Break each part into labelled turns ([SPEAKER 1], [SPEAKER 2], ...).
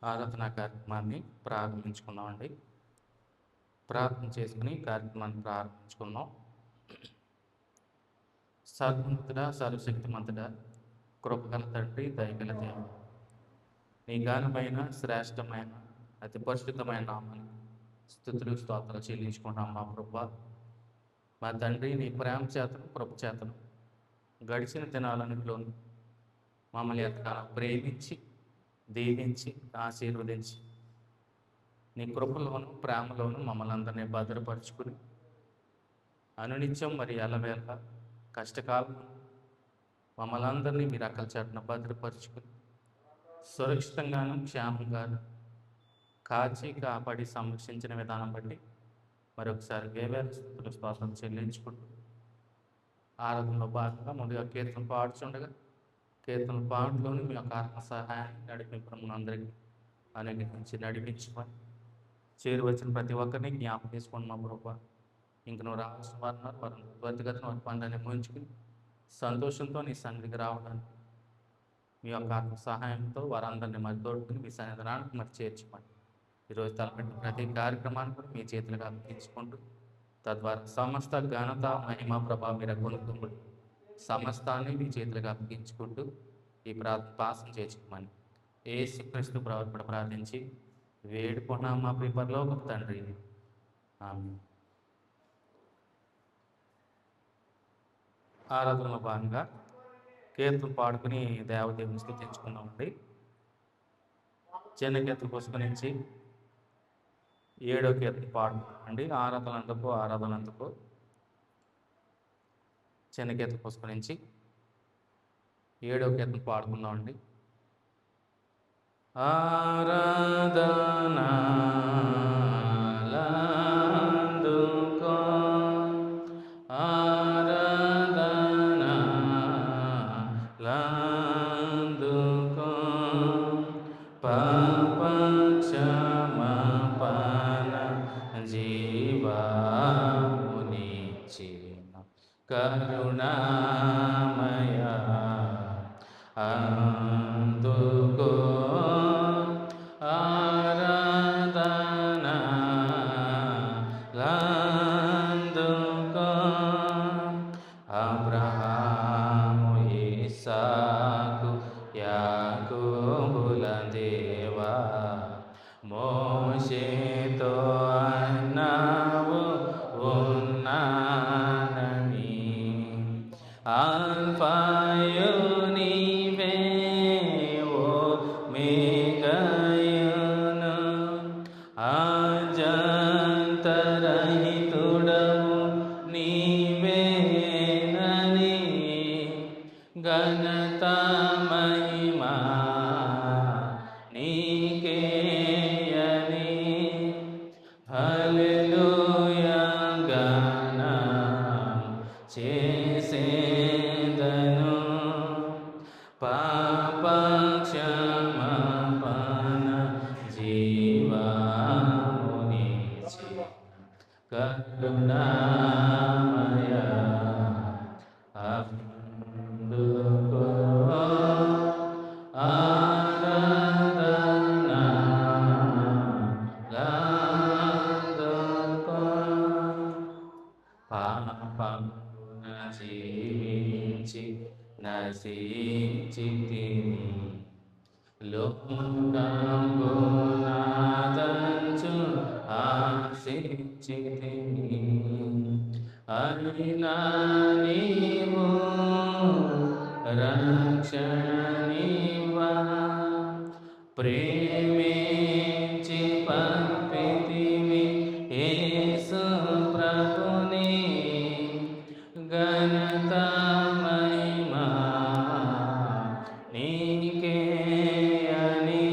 [SPEAKER 1] ఆరాధన కార్యక్రమాన్ని ప్రారంభించుకున్నామండి. ప్రార్థన చేసుకుని కార్యక్రమాన్ని ప్రారంభించుకున్నాం. సర్వోన్నతుడా, సర్వశక్తిమంతుడా, కృపగల తండ్రి, దయగల దేవుడు, నీ ఘనమైన శ్రేష్టమైన అతి పరిశుద్ధమైన నామానికి స్తుతులు స్తోత్రాలు చెల్లించుకుంటాం మా ప్రభువా. మా తండ్రి, నీ ప్రేమ చేతను కృప చేతను గడిచిన దినాలన్నింటిలోనూ మమ్మల్ని ఎంతగానో ప్రేమించి దీవించి ఆశీర్వదించి నీ కృపలోను ప్రేమలోను మమ్మల్ని అందరినీ భద్రపరుచుకుని అనునిత్యం మరి ఎల్లవేళ కష్టకాలం మమ్మల్ని అందరినీ మీరు అక్కల చాటున భద్రపరుచుకుని సురక్షితంగాను క్షేమంగాను కాచి కాపాడి సంరక్షించిన విధానం బట్టి మరొకసారి వేవేల స్థుతులు స్తోత్రం చెల్లించుకుంటూ ఆరాధనలో భాగంగా ముందుగా కీర్తన పాడుచుండగా కీర్తన పాటలోని మీ యొక్క ఆత్మ సహాయాన్ని నడిపింపడం అందరికీ అనుగ్రహించి నడిపించుకొని చేరువచ్చిన ప్రతి ఒక్కరిని జ్ఞాపకం చేసుకోండి మా ప్రభావ. ఇంక నువ్వు రావాల్సిన వారు వారి త్వరితగతిన వారి పనులని ముగించుకుని సంతోషంతో నీ సన్నిధికి రావడానికి మీ యొక్క ఆత్మ సహాయంతో వారందరినీ మరి తోడుకుని మీ సన్నిధానానికి మరి చేర్చుకోండి. ఈరోజు తలపెట్టిన ప్రతి కార్యక్రమాన్ని కూడా మీ చేతులుగా అప్పగించుకుంటూ తద్వారా సమస్త ఘనత మహిమ ప్రభావం మీరు కొనుక్కుంటూ సమస్తాన్ని మీ చేతులుగా అప్పగించుకుంటూ ఈ ప్రార్థన పాసం చేసుకోమని యేసుక్రీస్తు ప్రభువును ప్రార్థించి వేడుకున్నాం మా ప్రియ పరలోకపు తండ్రి, ఆమేన్. ఆరాధనలో భాగంగా కీర్తన పాడుకుని దేవదేవుని స్తుతించుకున్నామండి. చిన్న కీర్తన పుస్తకం నుంచి 7వ కీర్తన పాడుకున్నామండి. ఆరాధనందుకు చిన్న కీర్తన పుస్తకం నుంచి 7వ కీర్తన పాడుకున్నామండి. ఆరాధనాలందుకో ఆరాధనాలందుకో పాపక్షమాపణ జీవమునిచ్చిన కరుణామయ అందుకో ఆరాధనాలందుకో అబ్రహాము ఇస్సాకు యాకోబుల దేవా మోషేతో అన్నావు ఉన్నానని ఆల్ఫాయు నీవే ఓమేగాయును ఆజంతరహితుడవు నీవేనని ఘనత మహిమా నీకేయని హల్లెలూయా గానం చేసేదను పాపక్షమాపణ జీవమునిచ్చిన కరుణామయ అందుకో ఆరాధనాలందుకో పాపమున జీవించి నశించితిని లోకంబునాదంచు ఆశించితిని అయినా నీవు రక్షణనివ్వా ప్రేమించి పంపితివి యేసు ప్రభుని ఘనత మహిమా నీకేయని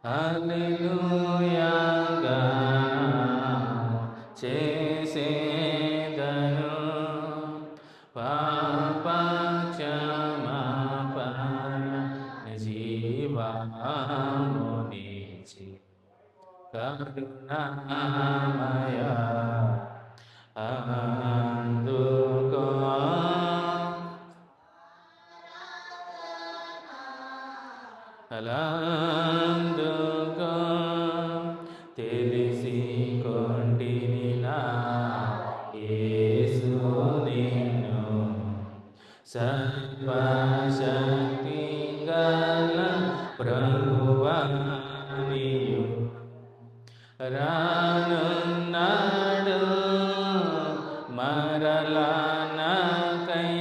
[SPEAKER 1] హల్లెలూయా గానం చేసేదను పాపక్షమాపణ జీవమునిచ్చి కరుణామయ అందుకో అలాందుకో తెలిసి కొంటిని నా యేసు నిన్ను సర్వశక్తి గల ప్రభువానియు రానున్నాడు మరలా నాకై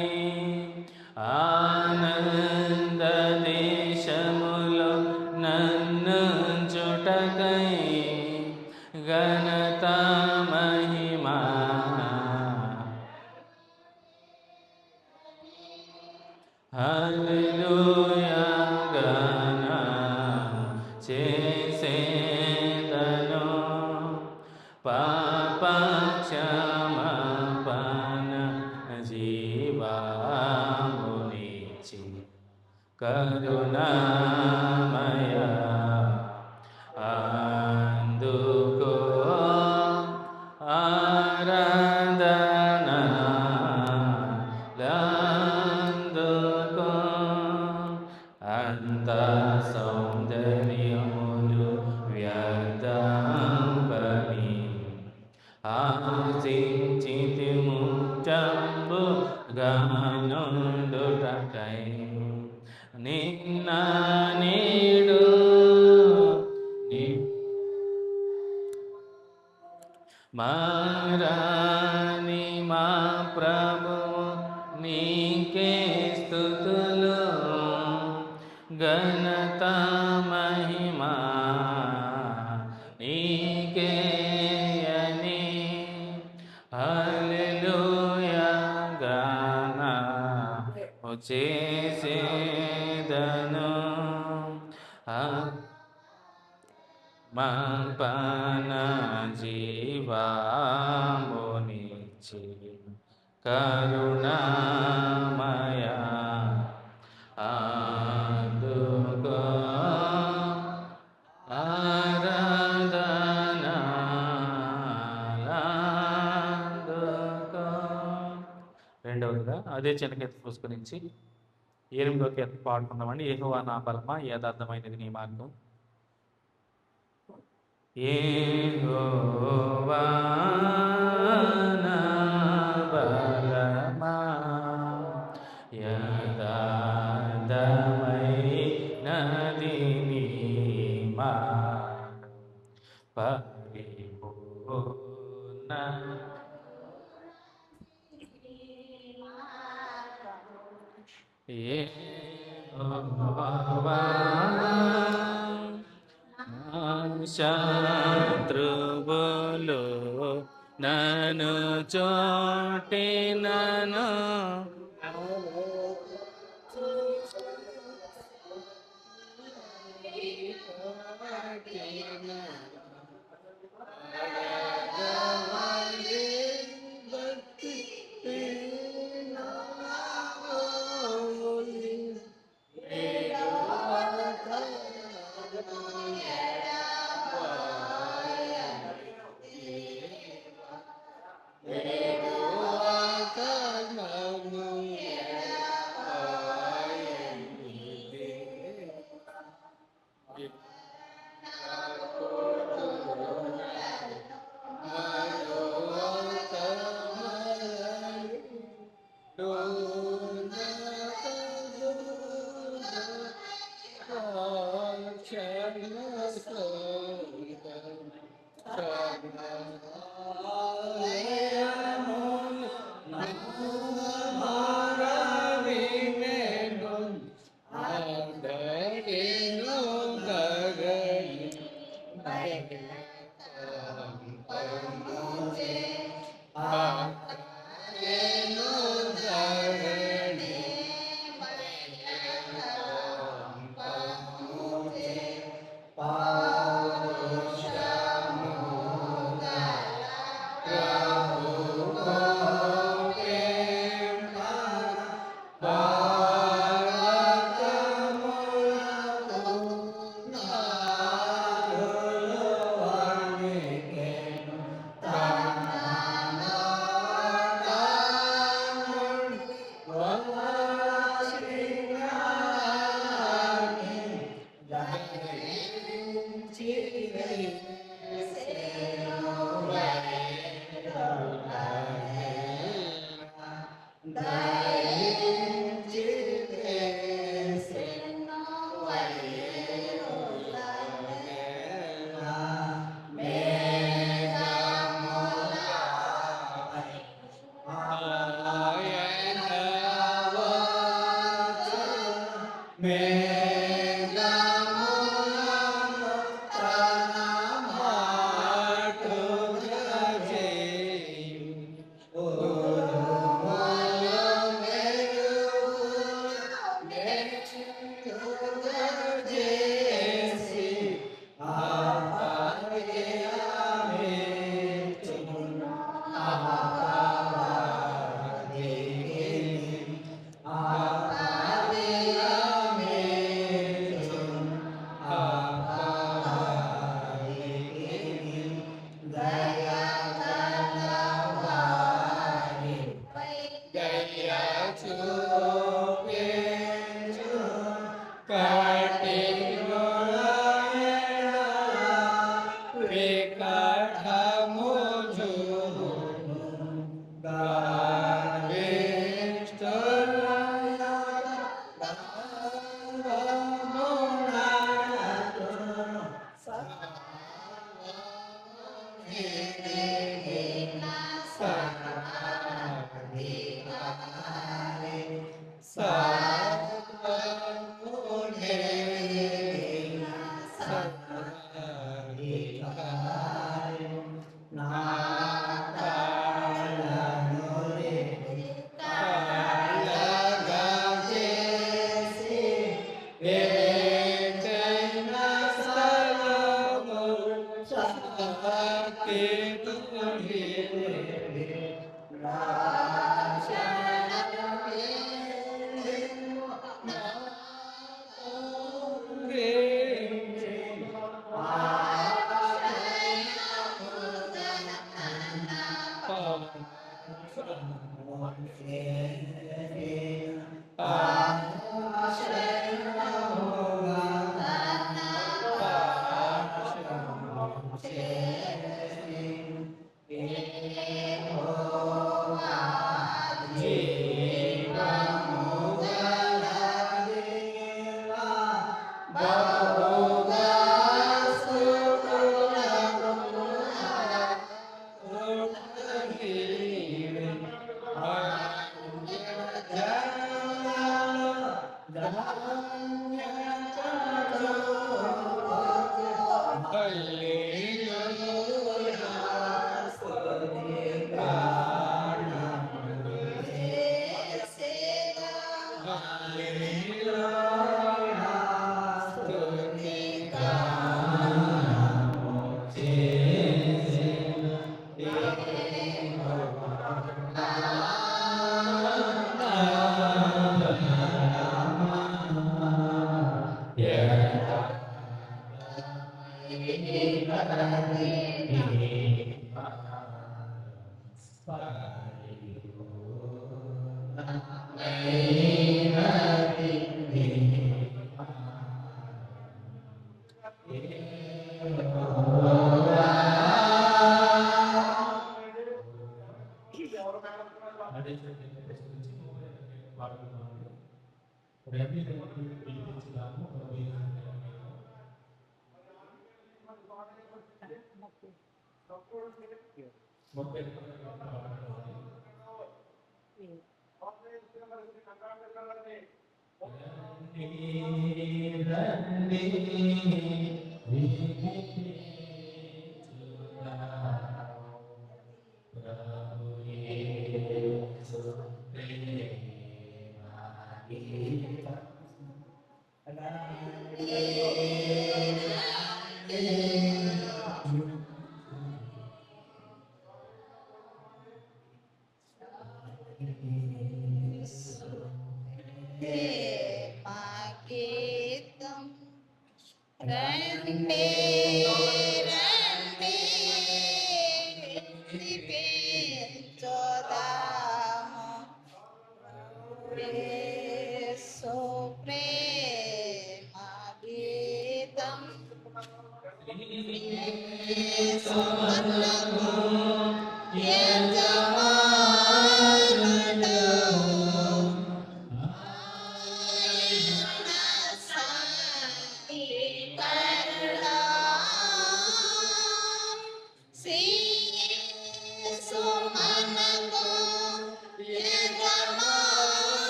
[SPEAKER 1] ఆనంద దేశములో నన్ను చుటకై ఘనత మహిమా హల్లెలూయా గాన చేసేదను పాప క్షమాపణ జీవమునిచి కరుణామయ అందుకో ఆరాధనా అందుకో అంత సౌందర్యములు వ్యర్థమని ఆశించితి ముట్టంబు గానుండుటకై నిన్న నేడు మారాని మా ప్రభు నీకే స్తుతులు ఘనత మహిమా నీకే అని హల్లెలూయా గాన చేసేదను మాపన జీవమునిచి కరుణామయ అందుకో ఆరాధనా అందుకో. రెండవదిగా అదే చిన్నకెత్తి పుస్తకరించి 8వ కీర్తన పాడుకుందామండి. యెహోవా నా బలమా యథార్థమైనది నీ మార్గం. యెహోవా నా బలమా యథార్థమైనది నీ మార్గం పరిపూర్ణ యెహోవా శత్రువులు నన్ను చోటినను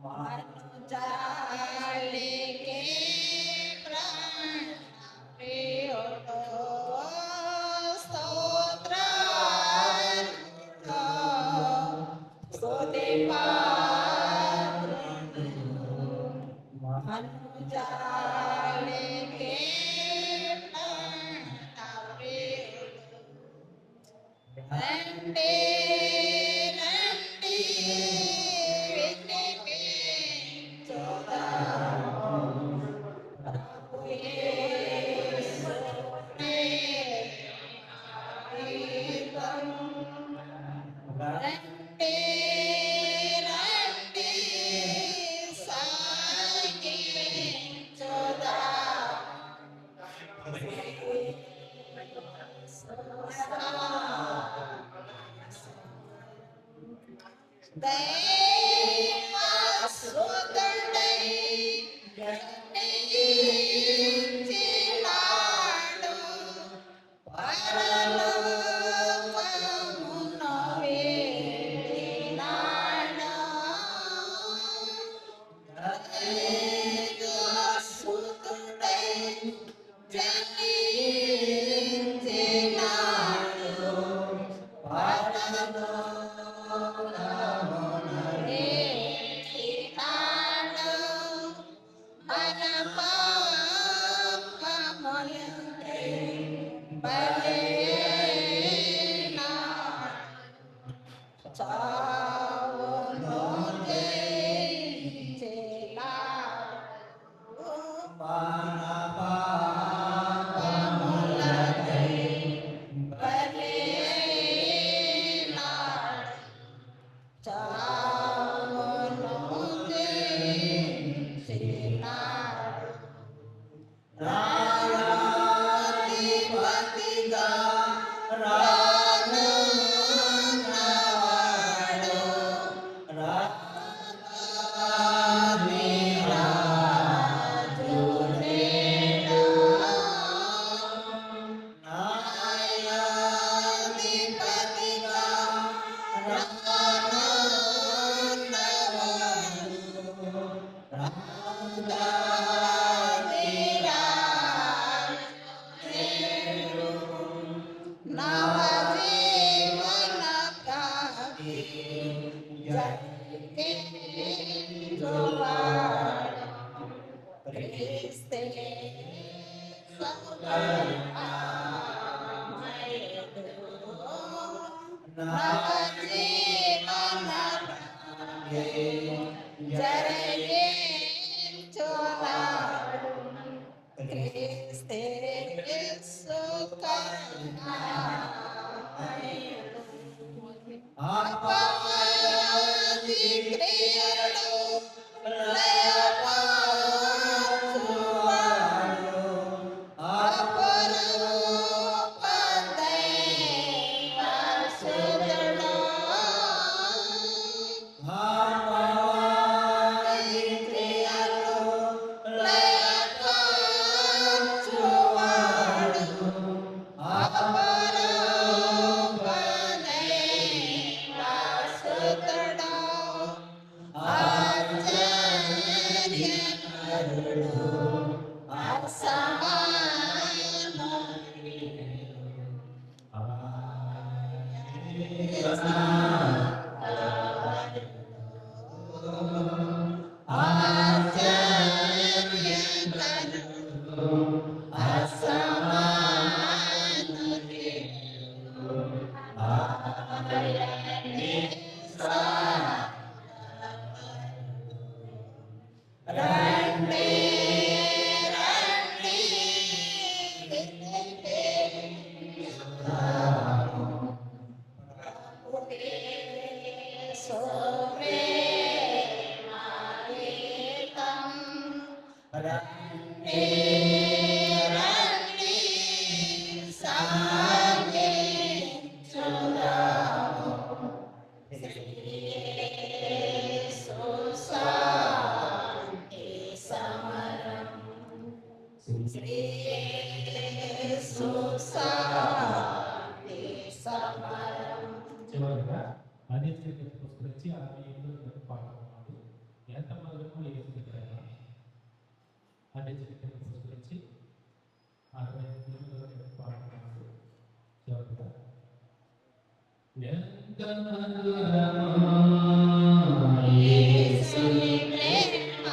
[SPEAKER 2] మనుజాలికి ప్రాణప్రియుడు స్తోత్రార్హుడు స్తుతిపాత్రుడు మనుజాలికి ప్రాణప్రియుడు రండి రండి
[SPEAKER 1] దాన్ని చిన్న పుస్తకించి 65 పాడుతున్నాడు చెబుతా. ఎంత మధురమా
[SPEAKER 2] యేసుని ప్రేమ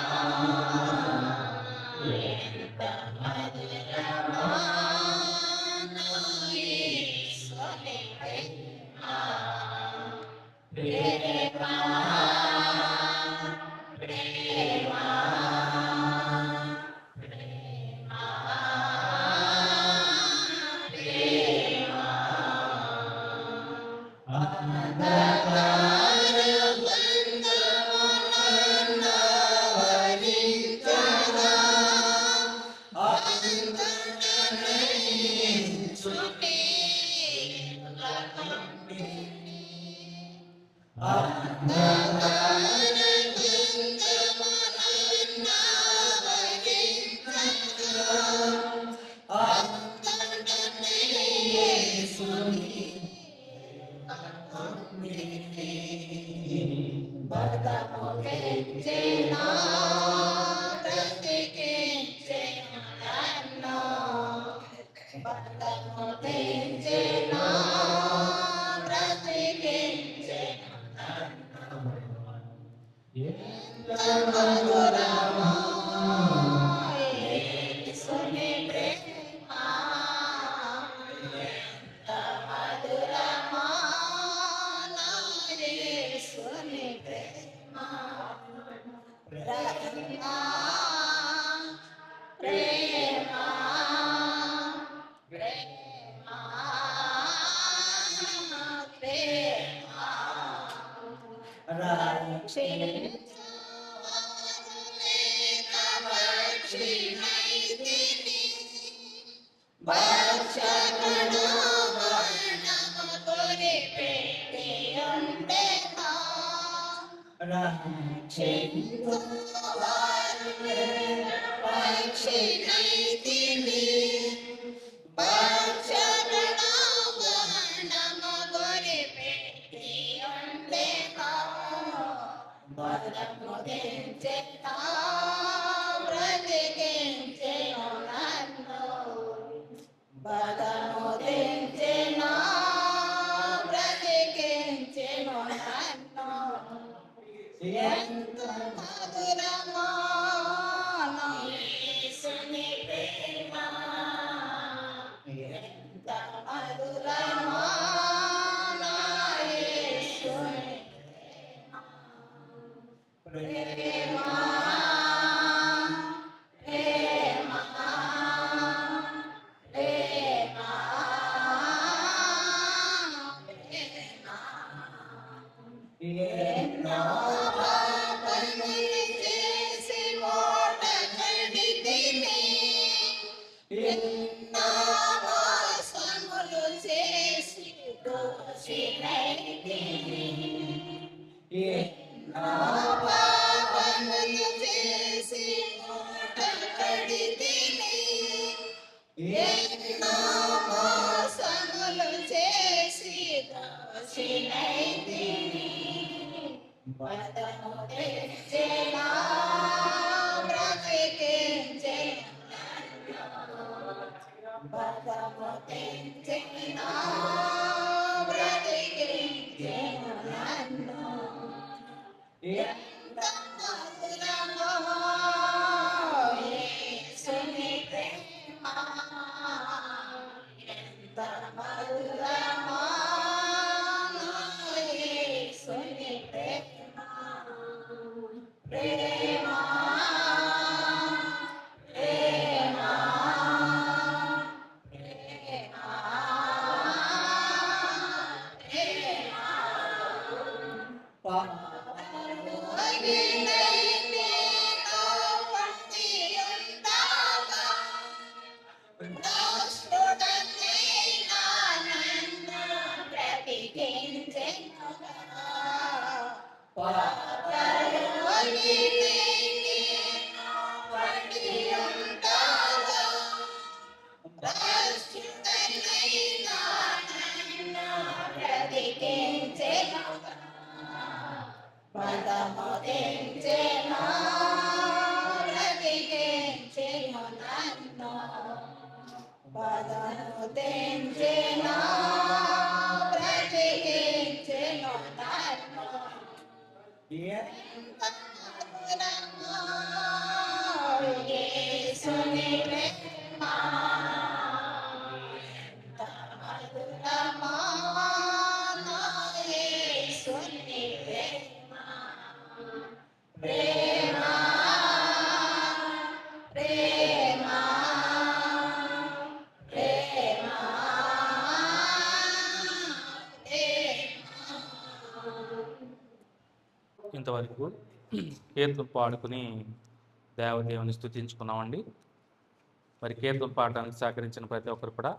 [SPEAKER 2] ఎంత మధురమా నా యేసుని ప్రేమ ప్రేమ ప్రేమ పదను తెంచెను బ్రతికించెను నన్ను యేసుని ప్రేమ ఎంత మధురమా నా యేసుని ప్రేమ ప్రేమ ప్రేమ ప్రేమ
[SPEAKER 1] ఇంతవరకు కీర్తన పాడుకుని దేవదేవుని స్తుతించుకున్నామండి. మరి కీర్తన పాడడానికి సహకరించిన ప్రతి ఒక్కరు కూడా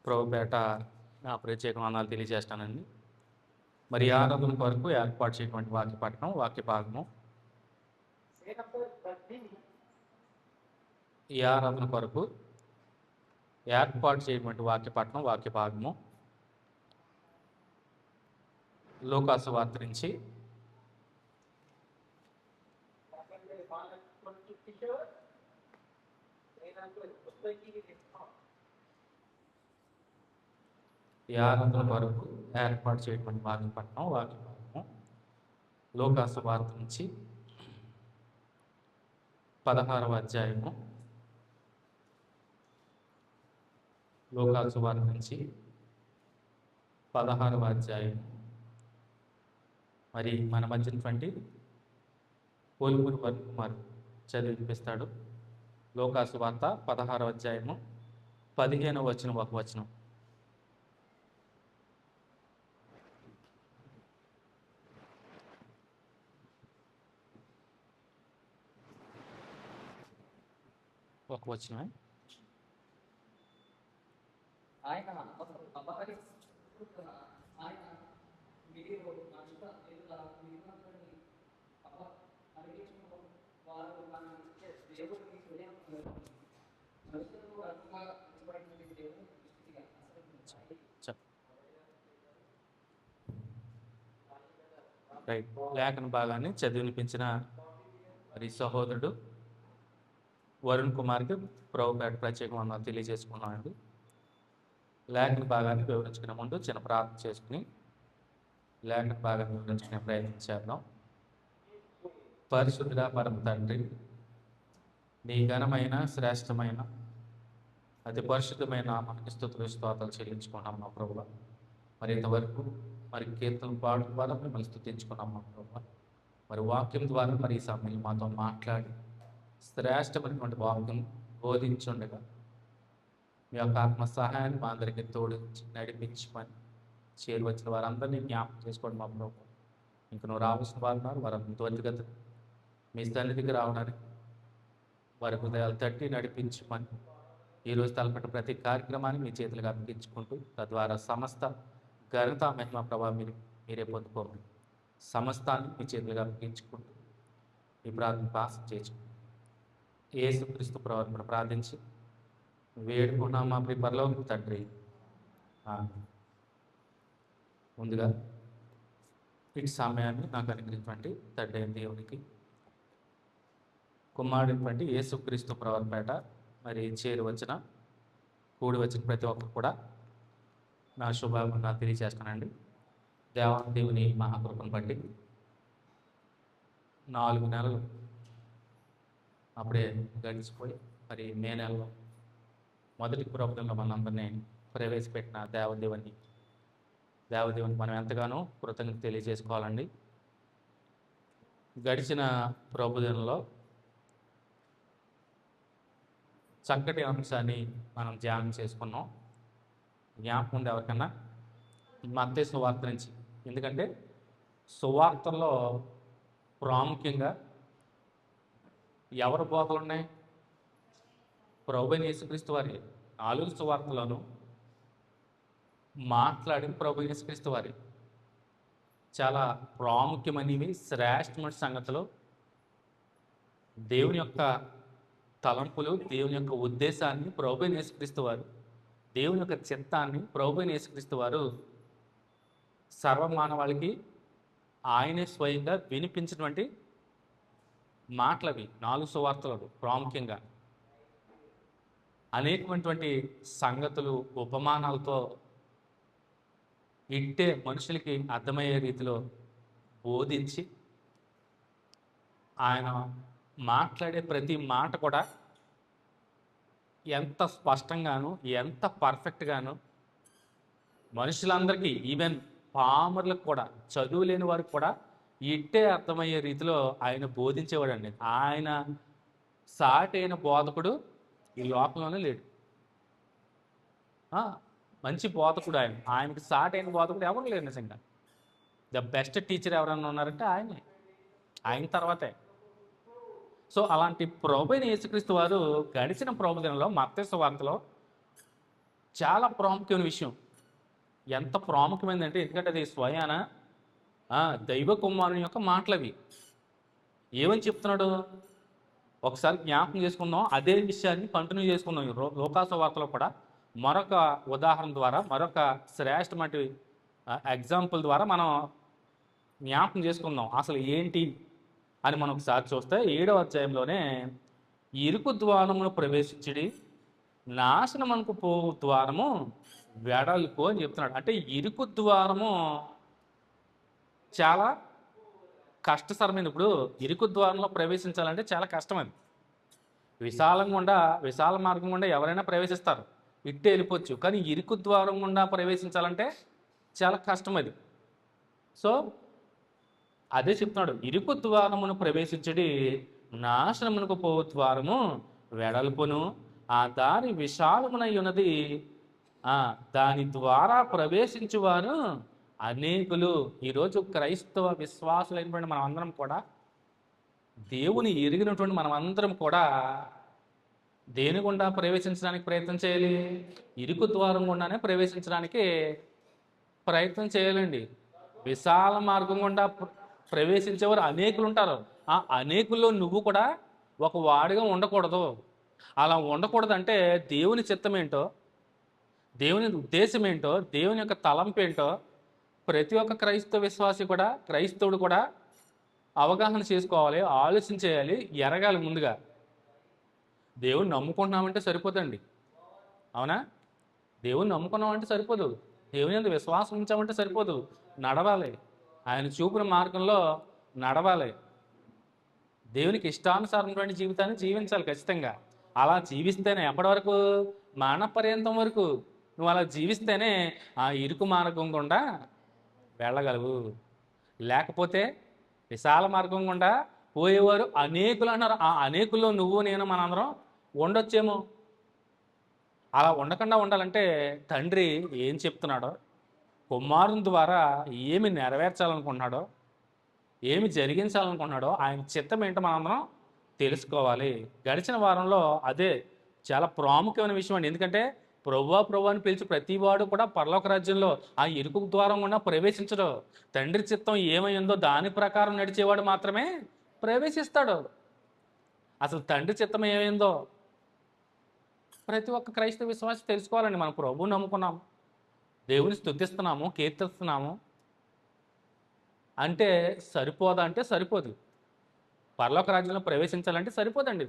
[SPEAKER 1] ప్రభుపేట నా ప్రత్యేక వందనాలు తెలియజేస్తానండి. మరి ఈ ఆరాధన కొరకు ఏర్పాటు చేయటువంటి వాక్య పఠనం వాక్య భాగము, ఈ ఆరాధన కొరకు ఏర్పాటు చేయటువంటి వాక్య పఠనం వాక్య భాగము లూకాసు వార్త నుంచి ఈ ఆరాధన కొరకు ఏర్పాటు చేయటువంటి వాక్య పఠనం వాక్య భాగము లూకాసు వార్త నుంచి 16వ అధ్యాయము, లూకాసు వార్త నుంచి 16వ అధ్యాయం. మరి మన మధ్యనటువంటి పోల్పూరి వరుణ్ కుమార్ చదివిపిస్తాడు. లూకాసు వార్త 16వ అధ్యాయము 15వ వచనం ఒక వచనం. ఒక వచనమే.
[SPEAKER 3] ఆయన అపహరి ఆయన మీరు మనుషుల ఎదుట మీరందరినీ అపహరించిన వారు మన దేవుడిని మనుషులకు అర్థంగా ఇవ్వబడిన దేవుని దృష్టిగా
[SPEAKER 1] రైట్. లేఖన భాగాన్ని చదివినిపించిన మరి సహోదరుడు వరుణ్ కుమార్కి ప్రభుపేట ప్రత్యేక వందనాలు తెలియజేసుకున్నామండి. లేఖన భాగాన్ని వివరించుకునే ముందు చిన్న ప్రార్థన చేసుకుని లేఖన భాగాన్ని వివరించుకునే ప్రయత్నం చేద్దాం. పరిశుద్ధుడా పరమ తండ్రి, నీ ఘనమైన శ్రేష్టమైన అతి పరిశుద్ధమైన మనకి స్తుతులు స్తోత్రాలు చెల్లించుకున్నాం మా ప్రభువ. మరి ఇంతవరకు మరి కీర్తన పాడు ద్వారా మిమ్మల్ని స్తుతించుకున్నాం మా ప్రభువ. మరి వాక్యం ద్వారా మరి ఈ సమయంలో మాతో మాట్లాడి శ్రేష్టమైనటువంటి వాక్యం బోధించుండగా మీ యొక్క ఆత్మ సహాయాన్ని మా అందరికీ తోడించి నడిపించమని చేరువచ్చిన వారందరినీ జ్ఞాపకం చేసుకోండి మా ప్రభు. ఇంక నువ్వు రావాల్సిన వారు ఉన్నారు, వారందరూ త్వరితగత మీ సన్నిధికి రావడానికి వారి హృదయాలు తట్టి నడిపించమని ఈరోజు తలపెట్టిన ప్రతి కార్యక్రమాన్ని మీ చేతులుగా అప్పగించుకుంటూ తద్వారా సమస్త ఘనత మహిమ ప్రభావం మీరే పొందుకోమని సమస్తాన్ని మీ చేతులుగా అప్పగించుకుంటూ ఈ ప్రార్థన పాసం చేసుకుంటాం. యేసుక్రీస్తు ప్రవర్తన ప్రార్థించి వేడుకున్నాం మా ప్రియ పరలోకపు తండ్రి. ముందుగా ఇటు సమయాన్ని నాకు అనుగ్రహించినటువంటి తండ్రి అయిన దేవునికి, కుమారుడినటువంటి యేసుక్రీస్తు ప్రవర్తపేట మరి కూడి వచ్చిన ప్రతి ఒక్కరు కూడా నా శుభాకాంక్షలు తెలియజేస్తానండి. దేవుని మహాకృపను బట్టి 4 నెలలు అప్పుడే గడిచిపోయి మరి మే నెలలో మొదటి ప్రభుత్వంలో మనందరినీ ప్రవేశపెట్టిన దేవదేవుని మనం ఎంతగానో కృతజ్ఞత తెలియజేసుకోవాలండి. గడిచిన ప్రభుత్వంలో చక్కటి అంశాన్ని మనం ధ్యానం చేసుకున్నాం. జ్ఞాపకం ఉంది ఎవరికన్నా? మత్తయి సువార్త నుంచి. ఎందుకంటే సువార్తల్లో ప్రాముఖ్యంగా ఎవరి బోధలు ఉన్నాయి? ప్రభువైన యేసుక్రీస్తు వారి 4 సువార్తలను మాట్లాడిన ప్రభువైన యేసుక్రీస్తు వారి చాలా ప్రాముఖ్యమైనవి, శ్రేష్టమైన సంగతులు, దేవుని యొక్క తలంపులు, దేవుని యొక్క ఉద్దేశాన్ని ప్రభువైన యేసుక్రీస్తు వారు, దేవుని యొక్క చిత్తాన్ని ప్రభువైన యేసుక్రీస్తు వారు సర్వమానవాళికి ఆయనే స్వయంగా వినిపించినటువంటి మాటలవి 4 సువార్తలు ప్రాముఖ్యంగా. అనేకమైనటువంటి సంగతులు ఉపమానాలతో ఇట్టే మనుషులకి అర్థమయ్యే రీతిలో బోధించి ఆయన మాట్లాడే ప్రతి మాట కూడా ఎంత స్పష్టంగాను ఎంత పర్ఫెక్ట్గాను మనుషులందరికీ ఈవెన్ పామర్లకు కూడా చదువు లేని వారికి కూడా ఇట్టే అర్థమయ్యే రీతిలో ఆయన బోధించేవాడండి. ఆయన సాటి అయిన బోధకుడు ఈ లోకంలోనే లేడు. మంచి బోధకుడు ఆయనకి సాటి అయిన బోధకుడు ఎవరు లేరు. నిజంగా ద బెస్ట్ టీచర్ ఎవరన్నా ఉన్నారంటే ఆయన తర్వాతే. సో అలాంటి ప్రభువైన యేసుక్రీస్తు వారు గడిచిన ప్రభుదినంలో మత్తయి సువార్తలో చాలా ప్రాముఖ్యమైన విషయం. ఎంత ప్రాముఖ్యమైనదంటే, ఎందుకంటే అది స్వయాన దైవ కుమారుని యొక్క మాటలవి. ఏమని చెప్తున్నాడు ఒకసారి జ్ఞాపకం చేసుకుందాం. అదే విషయాన్ని కంటిన్యూ చేసుకుందాం. లోకాసు వార్తలో కూడా మరొక ఉదాహరణ ద్వారా, మరొక శ్రేష్టమైన ఎగ్జాంపుల్ ద్వారా మనం జ్ఞాపకం చేసుకుందాం అసలు ఏంటి అని మనం ఒకసారి చూస్తే 7వ అధ్యాయంలోనే ఇరుకు ద్వారమును ప్రవేశించడి నాశనమునకు పోవు ద్వారము వెడల్పు అని చెప్తున్నాడు. అంటే ఇరుకు ద్వారము చాలా కష్టతరమైనది. ఇప్పుడు ఇరుకు ద్వారంలో ప్రవేశించాలంటే చాలా కష్టం. అది విశాల మార్గం గుండా ఎవరైనా ప్రవేశిస్తారు, ఇట్టే వెళ్ళిపోవచ్చు. కానీ ఇరుకు ద్వారం గుండా ప్రవేశించాలంటే చాలా కష్టం అది. సో అదే చెప్తున్నాడు, ఇరుకు ద్వారమును ప్రవేశించడి నాశనమునకు పోవు ద్వారము వెడల్పును ఆ దారి విశాలమునై ఉన్నది, దాని ద్వారా ప్రవేశించువారు అనేకులు. ఈరోజు క్రైస్తవ విశ్వాసులైనటువంటి మనం అందరం కూడా, దేవుని ఎరిగినటువంటి మనం అందరం కూడా దేని గుండా ప్రవేశించడానికి ప్రయత్నం చేయాలి? ఇరుకు ద్వారం గుండానే ప్రవేశించడానికి ప్రయత్నం చేయాలండి. విశాల మార్గం గుండా ప్రవేశించేవారు అనేకులు ఉంటారు. ఆ అనేకుల్లో నువ్వు కూడా ఒక వాడిగా ఉండకూడదు. అలా ఉండకూడదంటే దేవుని చిత్తం ఏంటో, దేవుని ఉద్దేశం ఏంటో, దేవుని యొక్క తలంపు ఏంటో ప్రతి ఒక్క క్రైస్తవ విశ్వాసి కూడా, క్రైస్తవుడు కూడా అవగాహన చేసుకోవాలి, ఆలోచన చేయాలి, ఎరగాలి. ముందుగా దేవుని నమ్ముకుంటున్నామంటే సరిపోదండి. అవునా? దేవుని నమ్ముకున్నామంటే సరిపోదు. దేవుని యందు విశ్వాసం ఉంచామంటే సరిపోదు. నడవాలి, ఆయన చూపిన మార్గంలో నడవాలి. దేవునికి ఇష్టానుసారమైన జీవితాన్ని జీవించాలి ఖచ్చితంగా. అలా జీవిస్తేనే ఎప్పటి వరకు? మరణ పర్యంతం వరకు నువ్వు అలా జీవిస్తేనే ఆ ఇరుకు మార్గం గుండా వెళ్ళగలవు. లేకపోతే విశాల మార్గం గుండా పోయేవారు అనేకులు అన్నారు. ఆ అనేకుల్లో నువ్వు నేను మనందరం ఉండొచ్చేమో. అలా ఉండకుండా ఉండాలంటే తండ్రి ఏం చెప్తున్నాడో, కుమారుని ద్వారా ఏమి నెరవేర్చాలనుకుంటున్నాడో, ఏమి జరిగించాలనుకుంటున్నాడో, ఆయన చిత్తం ఏంటో మనందరం తెలుసుకోవాలి. గడిచిన వారంలో అదే చాలా ప్రాముఖ్యమైన విషయం అండి. ఎందుకంటే ప్రభు అని పిలిచి ప్రతివాడు కూడా పరలోక రాజ్యంలో ఆ ఇరుకు ద్వారం గుండా ప్రవేశించడు. తండ్రి చిత్తం ఏమైందో దాని ప్రకారం నడిచేవాడు మాత్రమే ప్రవేశిస్తాడు. అసలు తండ్రి చిత్తం ఏమైందో ప్రతి ఒక్క క్రైస్తవ విశ్వాసి తెలుసుకోవాలండి. మనం ప్రభువుని నమ్ముకున్నాము, దేవుని స్తుతిస్తున్నాము, కీర్తిస్తున్నాము అంటే సరిపోదా? అంటే సరిపోదు. పరలోక రాజ్యంలో ప్రవేశించాలంటే సరిపోదండి.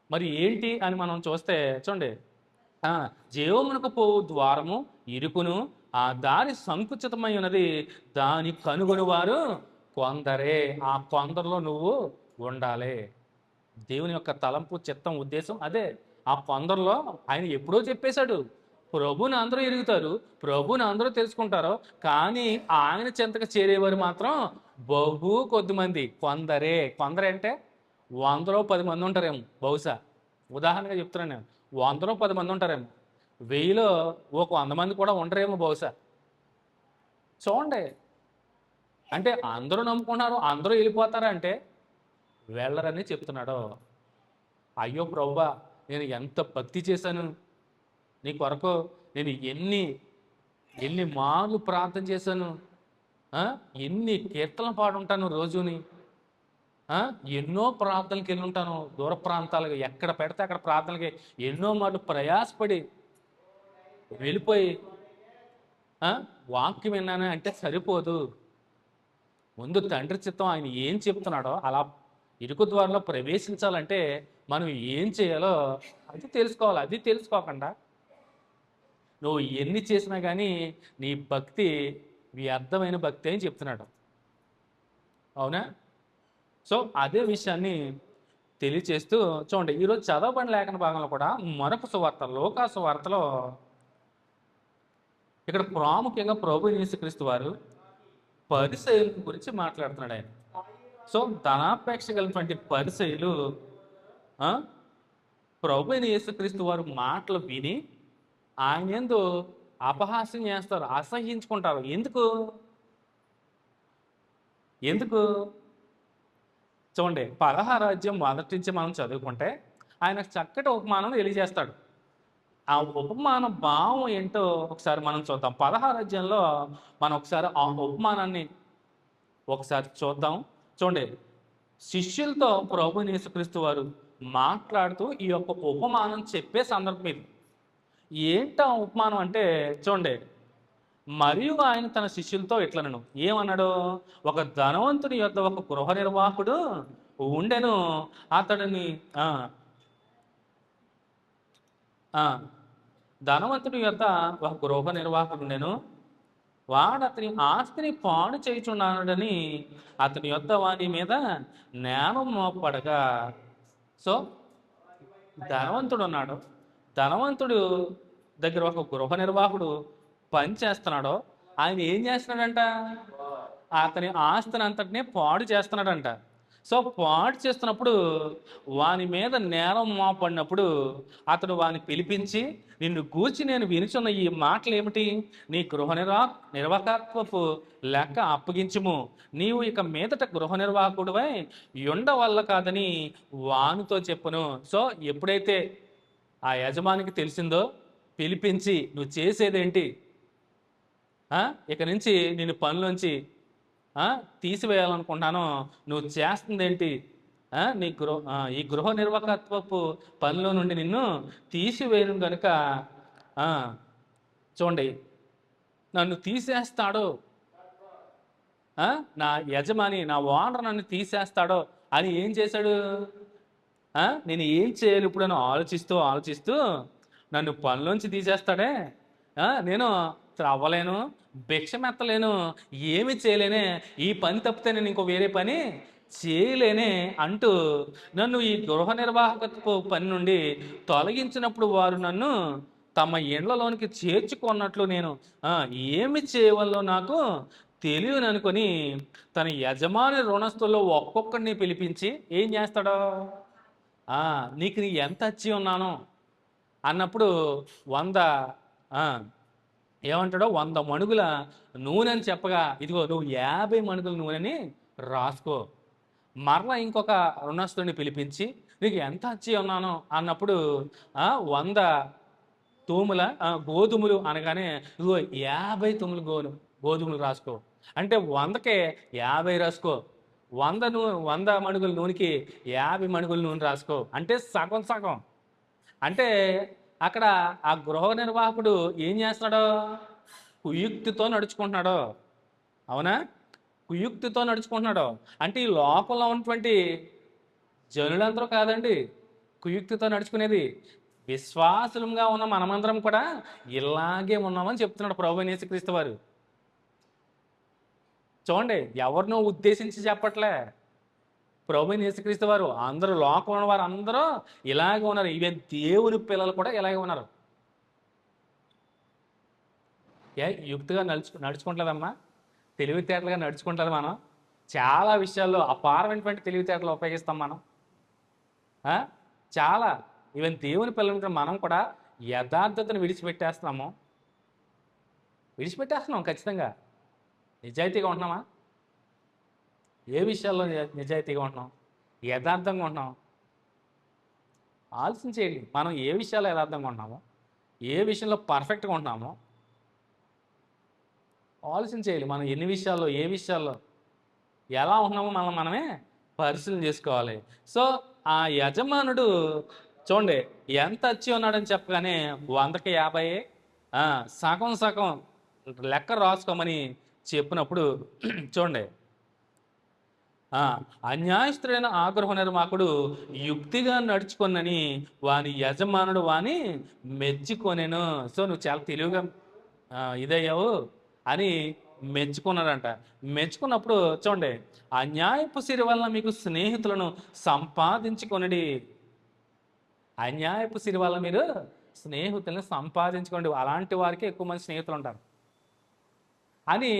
[SPEAKER 1] మరి ఏంటి అని మనం చూస్తే చూడండి, జీవమునకు పోవు ద్వారము ఇరుకును ఆ దారి సంకుచితమై ఉన్నది, దాని కనుగొని వారు కొందరే. ఆ కొందరిలో నువ్వు ఉండాలి. దేవుని యొక్క తలంపు, చిత్తం, ఉద్దేశం అదే. ఆ కొందరిలో ఆయన ఎప్పుడో చెప్పేశాడు, ప్రభుని అందరూ ఎరుగుతారు, ప్రభుని అందరూ తెలుసుకుంటారు, కానీ ఆయన చెంతకు చేరేవారు మాత్రం బహు కొద్దిమంది, కొందరే. కొందరే అంటే 100లో 10 మంది ఉంటారేమో బహుశా. ఉదాహరణగా చెప్తున్నాను నేను, 100లో 10 మంది ఉంటారేమో, 1000లో ఒక 100 మంది కూడా ఉండరేమో బహుశా. చూడండి, అంటే అందరూ నమ్ముకున్నారు, అందరూ వెళ్ళిపోతారా అంటే వెళ్ళరని చెప్తున్నాడు. అయ్యో ప్రభువా, నేను ఎంత భక్తి చేశాను నీ కొరకు, నేను ఎన్ని మార్లు ప్రార్థన చేశాను, ఎన్ని కీర్తనలు పాడుంటాను రోజుని, ఎన్నో ప్రార్థనలకు వెళ్ళి ఉంటాను, దూర ప్రాంతాలకు ఎక్కడ పెడితే అక్కడ ప్రార్థనలకి ఎన్నో మార్లు ప్రయాసపడి వెళ్ళిపోయి వాక్యం విన్నాను అంటే సరిపోదు. ముందు తండ్రి చిత్తం ఆయన ఏం చెప్తున్నాడో అలా ఇరుకు ద్వారంలో ప్రవేశించాలంటే మనం ఏం చేయాలో అది తెలుసుకోవాలి. అది తెలుసుకోకుండా నువ్వు ఎన్ని చేసినా కానీ నీ భక్తి వ్యర్థమైన భక్తి అని చెప్తున్నాడు. అవునా? సో అదే విషయాన్ని తెలియచేస్తూ చూడండి, ఈరోజు చదవబడిన లేఖన భాగంలో కూడా మరొక సువార్త, లూకా సువార్తలో ఇక్కడ ప్రాముఖ్యంగా ప్రభు యేసుక్రీస్తు వారు పరిసయ్యుల గురించి మాట్లాడుతున్నాడు ఆయన. సో ధనాపేక్ష కలిగినటువంటి పరిసయ్యులు ప్రభు అయిన యేసుక్రీస్తు వారు మాటలు విని ఆయన యందు అపహాస్యం చేస్తారు, అసహ్యించుకుంటారు. ఎందుకు చూడండి, 16 అధ్యాయం మొదటి నుంచి మనం చదువుకుంటే ఆయన చక్కటి ఉపమానం తెలియజేస్తాడు. ఆ ఉపమాన భావం ఏంటో ఒకసారి మనం చూద్దాం. 16 అధ్యాయంలో మనం ఒకసారి ఆ ఉపమానాన్ని ఒకసారి చూద్దాం. చూడండి, శిష్యులతో ప్రభువైన యేసుక్రీస్తు వారు మాట్లాడుతూ ఈ యొక్క ఉపమానం చెప్పే సందర్భం ఇది. ఏంటా ఉపమానం అంటే చూడండి, మరియు ఆయన తన శిష్యులతో ఇట్లనను, ఏమన్నాడు? ఒక ధనవంతుని యొద్ద ఒక గృహ నిర్వాహకుడు ఉండెను. అతడిని ధనవంతుని యొద్ద ఒక గృహ నిర్వాహకుడు ఉండెను. వాడు అతని ఆస్తిని పాడు చేయుచున్నాడని అతని యొద్ద వాని మీద నేరం మోపడగా. సో ధనవంతుడు ఉన్నాడు, ధనవంతుడు దగ్గర ఒక గృహ నిర్వాహకుడు పని చేస్తున్నాడు. ఆయన ఏం చేస్తున్నాడంట? అతని ఆస్తిని అంతటినీ పాడు చేస్తున్నాడంట. సో పాడు చేస్తున్నప్పుడు వాని మీద నేరం మోపడినప్పుడు అతడు వాని పిలిపించి, నిన్ను గూర్చి నేను వినుచున్న ఈ మాటలు ఏమిటి? నీ గృహ నిర్వాహకత్వపు లెక్క అప్పగించుము. నీవు ఇక మీదట గృహ నిర్వాహకుడివై ఉండవల్ల కాదని వానితో చెప్పును. సో ఎప్పుడైతే ఆ యజమానికి తెలిసిందో పిలిపించి, నువ్వు చేసేదేంటి? ఇక నుంచి నేను పనిలోంచి తీసివేయాలనుకుంటాను, నువ్వు చేస్తుందేంటి? ఈ గృహ నిర్వాహకత్వపు పనిలో నుండి నిన్ను తీసివేయను కనుక చూడండి, నన్ను తీసేస్తాడో, నా యజమాని, నా ఓనర్ నన్ను తీసేస్తాడో అని ఏం చేశాడు? నేను ఏం చేయాలి ఇప్పుడు అని ఆలోచిస్తూ నన్ను పనిలోంచి తీసేస్తాడే, నేను త్రవ్వలేను, భిక్షమెత్తలేను, ఏమి చేయలేనే, ఈ పని తప్పితే నేను ఇంకో వేరే పని చేయలేనే అంటూ నన్ను ఈ గృహ నిర్వాహకత్వ పని నుండి తొలగించినప్పుడు వారు నన్ను తమ ఇండ్లలోనికి చేర్చుకున్నట్లు నేను ఏమి చేయవల్లో నాకు తెలియని అనుకొని తన యజమాని రుణస్తుల్లో ఒక్కొక్కడిని పిలిపించి ఏం చేస్తాడో, నీకు నీ ఎంత వచ్చి ఉన్నాను అన్నప్పుడు 100 ఏమంటాడో 100 మణుగుల నూనె అని చెప్పగా, ఇదిగో నువ్వు 50 మణుగుల నూనెని రాసుకో. మరలా ఇంకొక రుణస్తుని పిలిపించి, నీకు ఎంత వచ్చి ఉన్నాను అన్నప్పుడు 100 తూముల గోధుమలు అనగానే, ఇదిగో 50 తూములు గోధుమలు రాసుకో. అంటే 100కే 50 రాసుకో, 100 మణుగుల నూనెకి 50 మణుగుల నూనె రాసుకో. అంటే సగం సగం. అంటే అక్కడ ఆ గృహ నిర్వాహకుడు ఏం చేస్తున్నాడో? కుయుక్తితో నడుచుకుంటున్నాడు. అవునా? కుయుక్తితో నడుచుకుంటున్నాడు. అంటే ఈ లోకంలో ఉన్నటువంటి జనులందరూ కాదండి కుయుక్తితో నడుచుకునేది. విశ్వాసులంగా ఉన్న మనమందరం కూడా ఇలాగే ఉన్నామని చెప్తున్నాడు ప్రభువైన యేసుక్రీస్తు వారు. చూడండి, ఎవరినో ఉద్దేశించి చెప్పట్లే ప్రభువైన యేసుక్రీస్తు వారు. అందరూ లోకంలో ఉన్న వారు అందరూ ఇలాగే ఉన్నారు. ఈవెన్ దేవుని పిల్లలు కూడా ఇలాగే ఉన్నారు. యుక్తిగా నడుచుకుంటలేదమ్మా, తెలివితేటలుగా నడుచుకుంటలేదు. మనం చాలా విషయాల్లో అపారమైనటువంటి తెలివితేటలు ఉపయోగిస్తాం మనం. చాలా ఈవెన్ దేవుని పిల్లలు మనం కూడా యథార్థతను విడిచిపెట్టేస్తున్నాం ఖచ్చితంగా. నిజాయితీగా ఉంటున్నామా? ఏ విషయాల్లో నిజాయితీగా ఉంటున్నాం? యథార్థంగా ఉంటున్నాం? ఆలోచించేయండి. మనం ఏ విషయాల్లో యథార్థంగా ఉంటున్నామో, ఏ విషయంలో పర్ఫెక్ట్గా ఉంటున్నామో ఆలోచించేయాలి. మనం ఎన్ని విషయాల్లో, ఏ విషయాల్లో ఎలా ఉంటున్నామో మనమే పరిశీలన చేసుకోవాలి. సో ఆ యజమానుడు చూడండి ఎంత వచ్చి ఉన్నాడని చెప్పగానే 100కి 50 సగం లెక్క రాసుకోమని చెప్పినప్పుడు చూడండి, ఆ, అన్యాయస్తుడైన ఆ గృహ నిర్వాహకుడు యుక్తిగా నడుచుకొనని వాని యజమానుడు వాని మెచ్చుకొనెను. సో నువ్వు చాలా తెలివిగా ఇదయ్యావు అని మెచ్చుకున్నాడంట. మెచ్చుకున్నప్పుడు చూడండి, అన్యాయపు సిరి వలన మీకు స్నేహితులను సంపాదించుకొనడి. అన్యాయపు సిరి వల్ల మీరు స్నేహితులను సంపాదించుకోండి. అలాంటి వారికి ఎక్కువ మంది స్నేహితులు ఉంటారు అని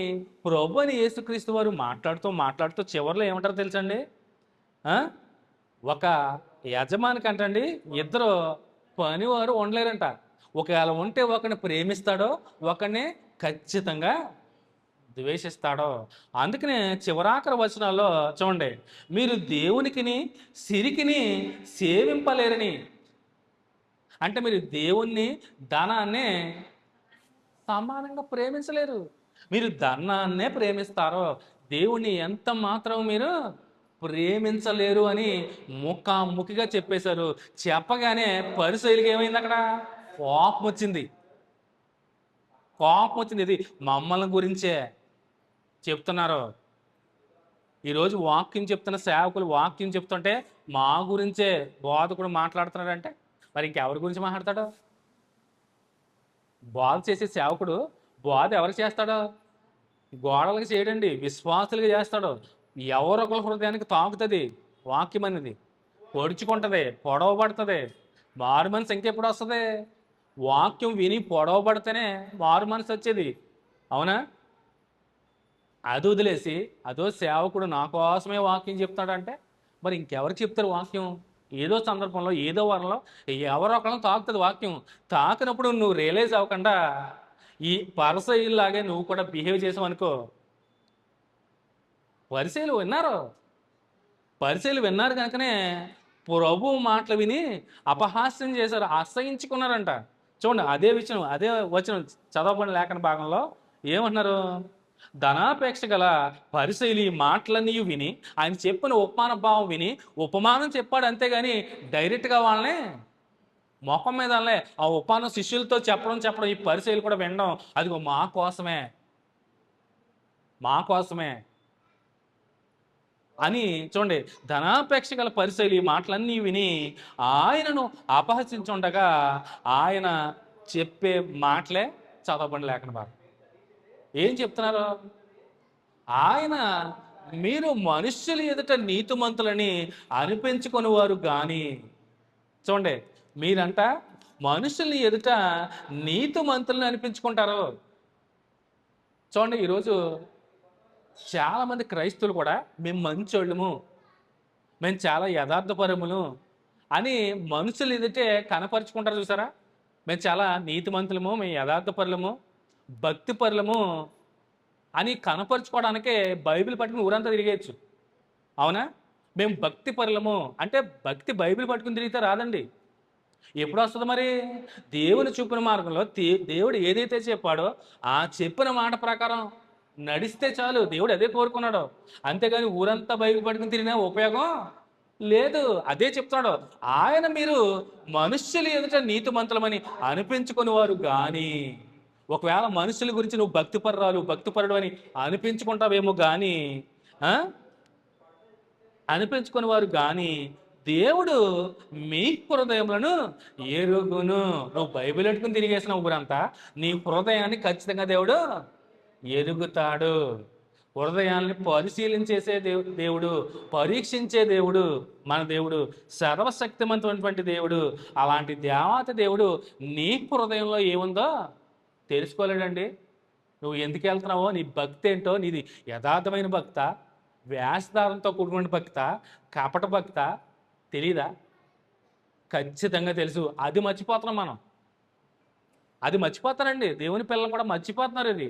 [SPEAKER 1] ప్రభు అని యేసుక్రీస్తు వారు మాట్లాడుతూ చివరిలో ఏమంటారో తెలుసండి? ఆ? ఒక యజమానికి అంటండి ఇద్దరు పనివారు ఉండలేరంట. ఒకవేళ ఉంటే ఒకరిని ప్రేమిస్తాడో ఒకరిని ఖచ్చితంగా ద్వేషిస్తాడో. అందుకనే చివరాఖరి వచనాల్లో చూడండి, మీరు దేవునికిని సిరికిని సేవింపలేరని. అంటే మీరు దేవుణ్ణి ధనాన్ని సమానంగా ప్రేమించలేరు. మీరు ధనాన్నే ప్రేమిస్తారో దేవుణ్ణి ఎంత మాత్రం మీరు ప్రేమించలేరు అని ముఖాముఖిగా చెప్పేశారు. చెప్పగానే పరిసయ్యులకి ఏమైంది? అక్కడ కోపం వచ్చింది. ఇది మమ్మల్ని గురించే చెప్తున్నారు. ఈరోజు వాక్యం చెప్తున్న సేవకులు వాక్యం చెప్తుంటే మా గురించే బోధకుడు మాట్లాడుతున్నాడంటే మరి ఇంకెవరి గురించి మాట్లాడతాడు? బోధ చేసే సేవకుడు బోధ ఎవరు చేస్తాడో? గోడలకు చేయడండి, విశ్వాసులుగా చేస్తాడు. ఎవరొకరి హృదయానికి తాకుతుంది వాక్యం అనేది, పొడుచుకుంటుంది, పొడవబడుతుంది. మారు మనసు ఇంకెప్పుడు వస్తుంది? వాక్యం విని పొడవబడితేనే మారు మనసు వచ్చేది. అవునా? అది వదిలేసి అదో సేవకుడు నా కోసమే వాక్యం చెప్తాడంటే మరి ఇంకెవరికి చెప్తారు వాక్యం? ఏదో సందర్భంలో ఏదో వారంలో ఎవరొకళ్ళని తాకుతుంది వాక్యం. తాకినప్పుడు నువ్వు రియలైజ్ అవ్వకుండా ఈ పరిసయ్యుల్లాగే నువ్వు కూడా బిహేవ్ చేసావు అనుకో. పరిసయ్యులు విన్నారు కనుకనే ప్రభు మాటలు విని అపహాస్యం చేశారు, అసహించుకున్నారంట. చూడండి, అదే వచనం చదవబడిన లేఖన భాగంలో ఏమంటున్నారు? ధనాపేక్ష గల పరిసయ్యులు ఈ మాటలన్నీ విని ఆయన చెప్పిన ఉపమాన భావం విని ఉపమానం చెప్పాడు, అంతేగాని డైరెక్ట్గా వాళ్ళని మొహం మీద ఆ ఉపమానం శిష్యులతో చెప్పడం ఈ పరిసయ్యులు కూడా వినడం, అది మా కోసమే అని. చూడండి, ధనాపేక్ష గల పరిసయ్యులు ఈ మాటలన్నీ విని ఆయనను అపహసించుండగా ఆయన చెప్పే మాటలే చదవబడిన లేఖన భాగం. ఏం చెప్తున్నారు? ఆయన మీరు మనుష్యుల ఎదుట నీతిమంతులని అనిపించుకొని వారు కానీ. చూడండి, మీరంట మనుషుల్ని ఎదుట నీతిమంతులని అనిపించుకుంటారు. చూడండి, ఈరోజు చాలామంది క్రైస్తవులు కూడా మేము మంచోళ్ళము, మేము చాలా యథార్థపరములు అని మనుషులు ఎదుటే కనపరుచుకుంటారు. చూసారా? మేము చాలా నీతిమంతులము, మేము యథార్థపరులము, భక్తిపరులము అని కనపరుచుకోవడానికే బైబిల్ పట్టుకుని ఊరంతా తిరిగేయచ్చు. అవునా? మేము భక్తిపరులము అంటే భక్తి బైబిల్ పట్టుకుని తిరిగితే రాదండి. ఎప్పుడు వస్తుంది మరి? దేవుని చూపిన మార్గంలో దేవుడు ఏదైతే చెప్పాడో ఆ చెప్పిన మాట ప్రకారం నడిస్తే చాలు. దేవుడు అదే కోరుకున్నాడు. అంతేగాని ఊరంతా బైబిల్ పట్టుకుని తిరిగినా ఉపయోగం లేదు. అదే చెప్తున్నాడు ఆయన, మీరు మనుష్యులు ఎదుట నీతిమంతులమని అనిపించుకుని వారు కానీ. ఒకవేళ మనుషుల గురించి నువ్వు భక్తిపరుడు అని అనిపించుకుంటావేమో కానీ అనిపించుకుని వారు కానీ దేవుడు మీ హృదయములను ఎరుగును. నువ్వు బైబిల్ పెట్టుకుని తిరిగేసిన ఊరంతా నీ హృదయాన్ని ఖచ్చితంగా దేవుడు ఎరుగుతాడు. హృదయాన్ని పరిశీలించేసే దేవుడు, పరీక్షించే దేవుడు మన దేవుడు, సర్వశక్తిమంతమైనటువంటి దేవుడు. అలాంటి దేవత దేవుడు నీ హృదయంలో ఏముందో తెలుసుకోలేడండి. నువ్వు ఎందుకు వెళ్తున్నావో, నీ భక్తి ఏంటో, నీది యథార్థమైన భక్త, వేషధారంతో కూడుకున్న భక్త, కపట భక్త తెలీదా? ఖచ్చితంగా తెలుసు. అది మర్చిపోతున్నాం మనం. అది మర్చిపోతారండి. దేవుని పిల్లలు కూడా మర్చిపోతున్నారు. ఇది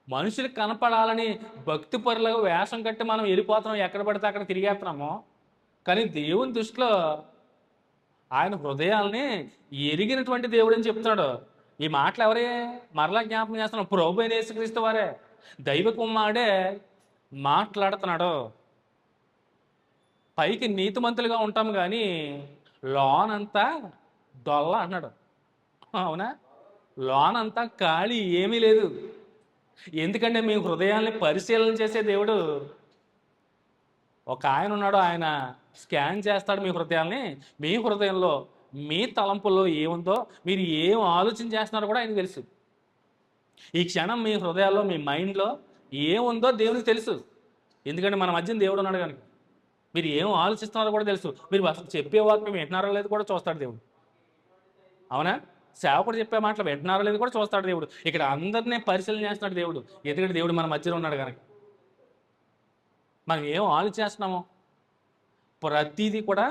[SPEAKER 1] మనుషులకు కనపడాలని భక్తి పరులకు వేషం కట్టి మనం వెళ్ళిపోతున్నాం, ఎక్కడ పడితే అక్కడ తిరిగేస్తున్నాము. కానీ దేవుని దృష్టిలో ఆయన హృదయాల్ని ఎరిగినటువంటి దేవుడు అని చెప్తున్నాడు. ఈ మాటలు ఎవరే మరలా జ్ఞాపకం చేస్తున్నాడు? ప్రభు అయిన యేసుక్రీస్తు వారే, దైవ కుమారుడే మాట్లాడుతున్నాడు. పైకి నీతిమంతులుగా ఉంటాం కానీ లోనంతా దొల్ల అన్నాడు. అవునా? లోనంతా ఖాళీ ఏమీ లేదు. ఎందుకంటే మీ హృదయాల్ని పరిశీలన చేసే దేవుడు ఒక ఆయన ఉన్నాడు, ఆయన స్కాన్ చేస్తాడు మీ హృదయాల్ని. మీ హృదయంలో మీ తలంపుల్లో ఏముందో, మీరు ఏం ఆలోచన చేస్తున్నారో కూడా ఆయనకు తెలుసు. ఈ క్షణం మీ హృదయాల్లో, మీ మైండ్లో ఏముందో దేవునికి తెలుసు. ఎందుకంటే మన మధ్యన దేవుడు ఉన్నాడు కనుక. మీరు ఏం ఆలోచిస్తున్నారో కూడా తెలుసు. మీరు అసలు చెప్పే వాక్యం వింటున్నారో లేదు కూడా చూస్తాడు దేవుడు. అవునా? సేవకుడు చెప్పే మాటలు వింటున్నారో లేదు కూడా చూస్తాడు దేవుడు. ఇక్కడ అందరినీ పరిశీలన చేస్తున్నాడు దేవుడు. ఎందుకంటే దేవుడు మన మధ్యలో ఉన్నాడు కనుక. మనం ఏం ఆలోచిస్తున్నామో ప్రతిదీ కూడా